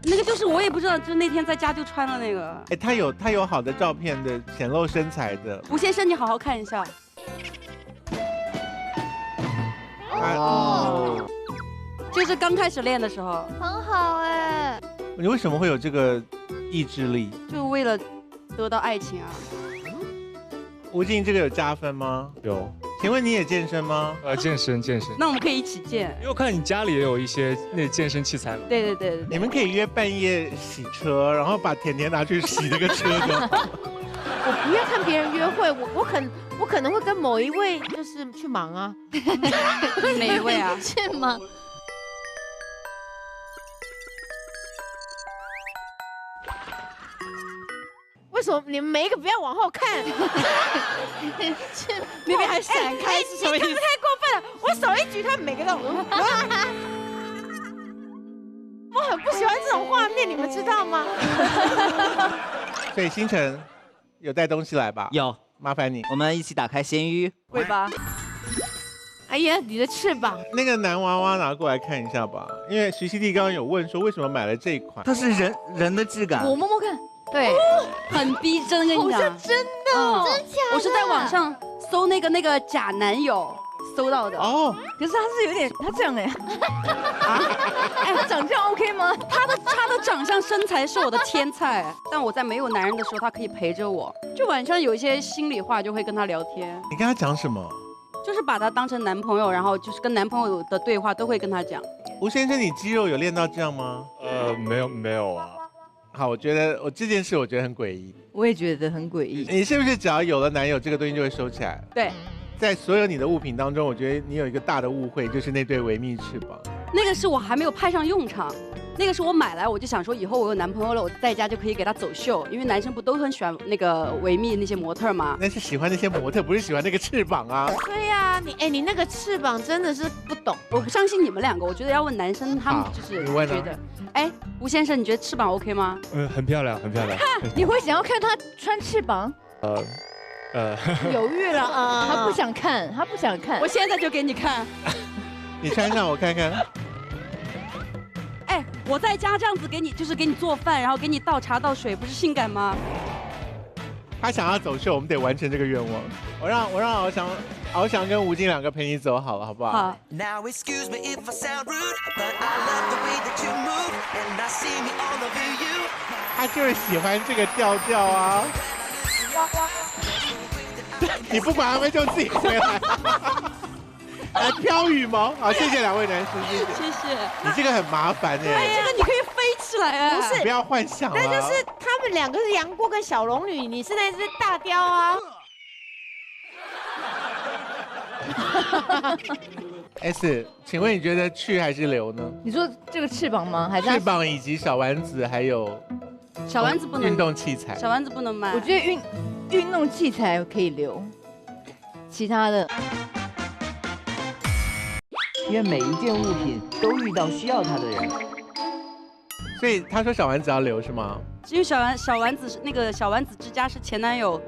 那个就是我也不知道，就那天在家就穿了那个。哎，他有好的照片的，显露身材的。吴先生，你好好看一下。哦。就是刚开始练的时候。很好哎。你为什么会有这个意志力？就为了得到爱情啊。吴静，这个有加分吗？有。请问你也健身吗？健身。那我们可以一起健。因为我看你家里也有一些那健身器材嘛。对。你们可以约半夜洗车，然后把甜甜拿去洗那个车就好。我不要看别人约会，我可能会跟某一位就是去忙啊。哪一位啊？去忙。为什么你们每一个不要往后看？那边还闪开是什么意思？你太过分了！我手一举，他们每个都。我很不喜欢这种画面，你们知道吗？所以星辰有带东西来吧？有，麻烦你，我们一起打开咸鱼。会吧？哎呀，你的翅膀！那个男娃娃拿过来看一下吧，因为徐熙娣刚刚有问说为什么买了这一款，它是人的质感。我摸摸看。对，很逼真，跟你讲，好像真的，真假的？我是在网上搜那个假男友搜到的。哦，可是他是有点，他这样哎，哎，他长这样 OK 吗？他的长相身材是我的天菜，但我在没有男人的时候，他可以陪着我，就晚上有一些心里话就会跟他聊天。你跟他讲什么？就是把他当成男朋友，然后就是跟男朋友的对话都会跟他讲。吴先生，你肌肉有练到这样吗？没有啊。好，我觉得这件事我觉得很诡异，我也觉得很诡异。你是不是只要有了男友，这个东西就会收起来？对，在所有你的物品当中，我觉得你有一个大的误会，就是那对维密翅膀。那个是我还没有派上用场，那个是我买来我就想说以后我有男朋友了，我在家就可以给他走秀，因为男生不都很喜欢那个维密那些模特吗？那是喜欢那些模特，不是喜欢那个翅膀啊。对呀，你那个翅膀真的是不懂，我不相信你们两个，我觉得要问男生，他们就是觉得。哎，吴先生，你觉得翅膀 OK 吗？很漂亮。你会想要看他穿翅膀？犹豫了啊，他不想看。我现在就给你看。你穿上我看看。哎，我在家这样子给你，就是给你做饭，然后给你倒茶倒水，不是性感吗？他想要走秀，我们得完成这个愿望。我让翱翔跟吴京两个陪你走好了，好不好？好。他就是喜欢这个调调啊！你不管他们就自己回来。来飘羽毛，好，谢谢两位男士，谢谢。你这个很麻烦哎，这个你可以飞起来啊！不是，不要幻想了。那就是他们两个是杨过跟小龙女，你是那只大雕啊。S， 请问你觉得去还是留呢？你说这个翅膀吗？还是翅膀以及小丸子还有小丸子不能运动器材，小丸子不能买。我觉得运动器材可以留，其他的。愿每一件物品都遇到需要它的人。所以他说小丸子要留是吗？因为小丸子是那个小丸子之家是前男友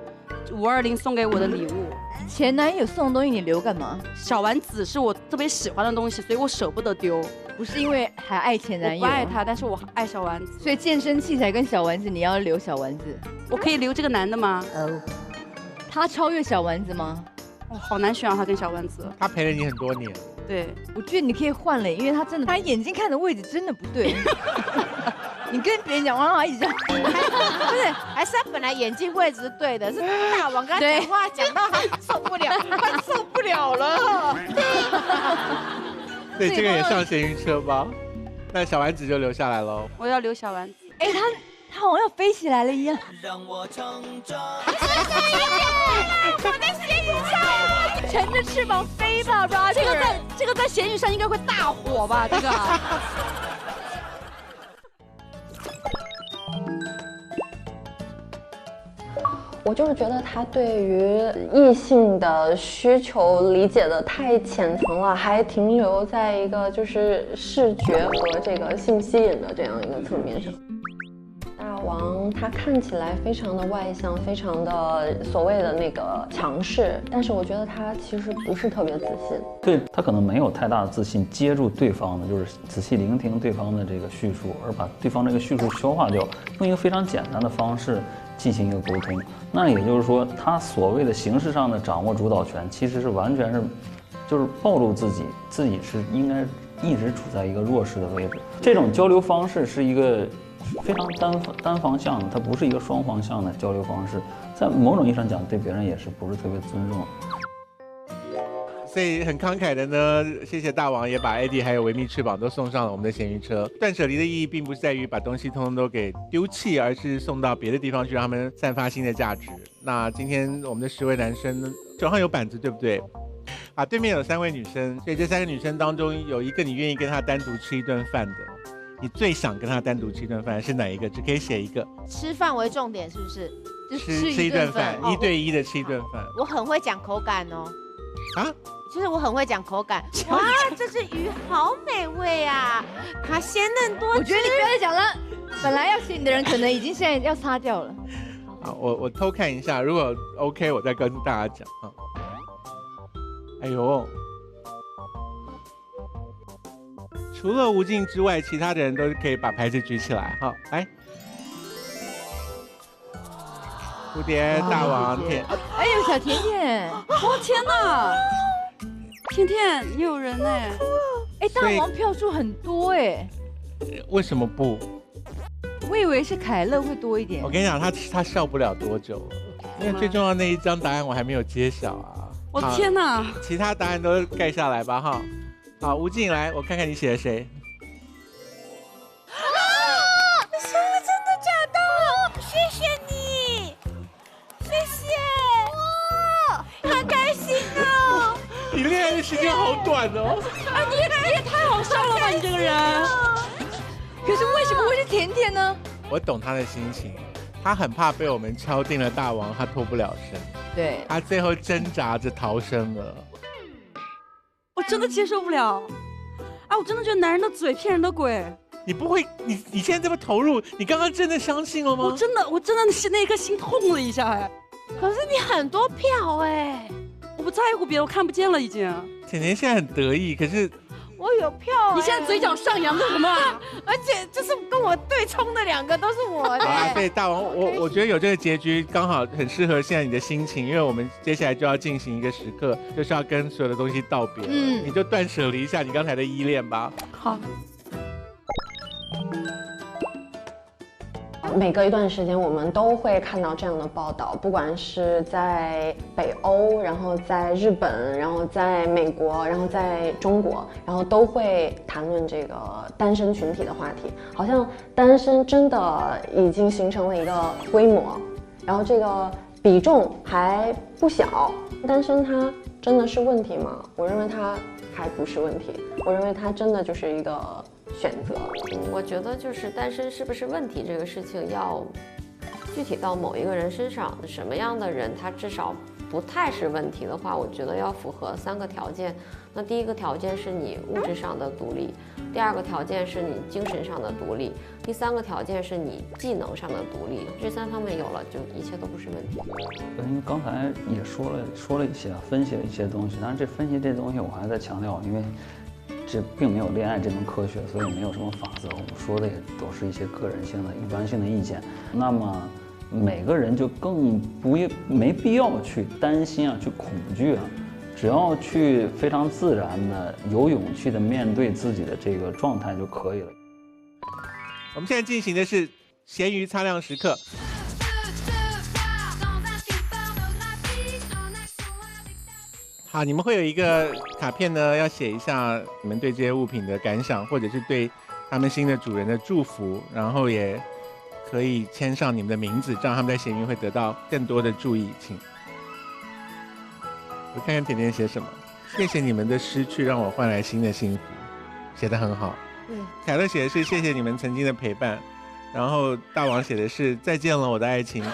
520送给我的礼物。前男友送的东西你留干嘛？小丸子是我特别喜欢的东西，所以我舍不得丢。不是因为还爱前男友，我不爱他，但是我爱小丸子。所以健身器材跟小丸子你要留小丸子。我可以留这个男的吗？他超越小丸子吗？哦，好难选啊，他跟小丸子。他陪了你很多年。对，我觉得你可以换了，因为他眼睛看的位置真的不对。你跟别人讲话一直这样，不是，还是他本来眼镜位置是对的，是大王跟他讲话讲到他受不了，快受不了了。对，这个也上闲鱼车吧？那小丸子就留下来喽。我要留小丸子。哎，它好像要飞起来了一样。让我成长。我在咸鱼上，乘着翅膀飞吧 ，Roger。这个在咸鱼上应该会大火吧？这个。我就是觉得他对于异性的需求理解的太浅层了，还停留在一个就是视觉和这个性吸引的这样一个层面上。大王他看起来非常的外向，非常的所谓的那个强势，但是我觉得他其实不是特别自信。对，他可能没有太大的自信，接住对方的就是仔细聆听对方的这个叙述，而把对方这个叙述消化掉，用一个非常简单的方式进行一个沟通。那也就是说，他所谓的形式上的掌握主导权，其实是完全是就是暴露自己是应该一直处在一个弱势的位置。这种交流方式是一个非常单方向的，它不是一个双方向的交流方式，在某种意义上讲，对别人也是不是特别尊重。所以很慷慨的呢，谢谢大王也把 Eddie 还有维密翅膀都送上了我们的咸鱼车。断舍离的意义并不是在于把东西通通都给丢弃，而是送到别的地方去，让他们散发新的价值。那今天我们的10位男生手上有板子，对不对？啊，对面有3位女生，所以这3个女生当中有一个你愿意跟她单独吃一顿饭的，你最想跟她单独吃一顿饭是哪一个？只可以写一个。吃饭为重点，是不是？吃一顿饭，1对1的吃一顿饭。我很会讲口感哦。啊？就是我很会讲口感，哇，这只鱼好美味啊，它鲜嫩多汁。我觉得你不要再讲了，本来要写你的人可能已经现在要擦掉了。好，我偷看一下，如果 OK， 我再跟大家讲啊。哎呦，除了吴静之外，其他的人都可以把牌子举起来哈。来，蝴蝶、大王、甜，哎呦，小甜甜，哦天哪！甜甜，你有人呢？哎，大王票数很多哎。为什么不？我以为是凯乐会多一点。我跟你讲，他笑不了多久了，因为最重要的那一张答案我还没有揭晓啊。我天哪！其他答案都盖下来吧哈。好，吴静来，我看看你写的谁。你说的真的假的？谢谢你，谢谢，哇，好开心哦！你恋爱的时间好短哦！啊，你也太好笑了吧，你这个人！可是为什么会是甜甜呢？我懂他的心情，他很怕被我们敲定了大王，他脱不了身。对，他最后挣扎着逃生了。我真的接受不了啊！我真的觉得男人的嘴骗人的鬼。你不会，你现在这么投入，你刚刚真的相信了吗？我真的那一颗心痛了一下哎。可是你很多票哎。我不在乎别人，我看不见了已经。甜甜现在很得意，可是我有票哎。你现在嘴角上扬干什么？而且就是跟我对冲的2个都是我的。啊，对，大王，我觉得有这个结局刚好很适合现在你的心情，因为我们接下来就要进行一个时刻，就是要跟所有的东西道别了。你就断舍离一下你刚才的依恋吧。好。每隔一段时间，我们都会看到这样的报道，不管是在北欧，然后在日本，然后在美国，然后在中国，然后都会谈论这个单身群体的话题。好像单身真的已经形成了一个规模，然后这个比重还不小。单身它真的是问题吗？我认为它还不是问题，我认为它真的就是一个选择。我觉得就是单身是不是问题这个事情要具体到某一个人身上，什么样的人他至少不太是问题的话，我觉得要符合3个条件。那第一个条件是你物质上的独立，第2个条件是你精神上的独立，第3个条件是你技能上的独立。这3方面有了，就一切都不是问题。因为刚才也说了一些，分析了一些东西，但是分析这东西我还在强调，因为这并没有恋爱这门科学，所以没有什么法则。我们说的也都是一些个人性的、一般性的意见。那么每个人就更没必要去担心啊，去恐惧啊，只要去非常自然的、有勇气的面对自己的这个状态就可以了。我们现在进行的是咸鱼擦亮时刻。好，你们会有一个卡片呢，要写一下你们对这些物品的感想，或者是对他们新的主人的祝福，然后也可以签上你们的名字，这样他们在写明会得到更多的注意。请我看看甜甜写什么。谢谢你们的失去，让我换来新的幸福，写得很好。对，凯乐写的是谢谢你们曾经的陪伴，然后大王写的是再见了我的爱情。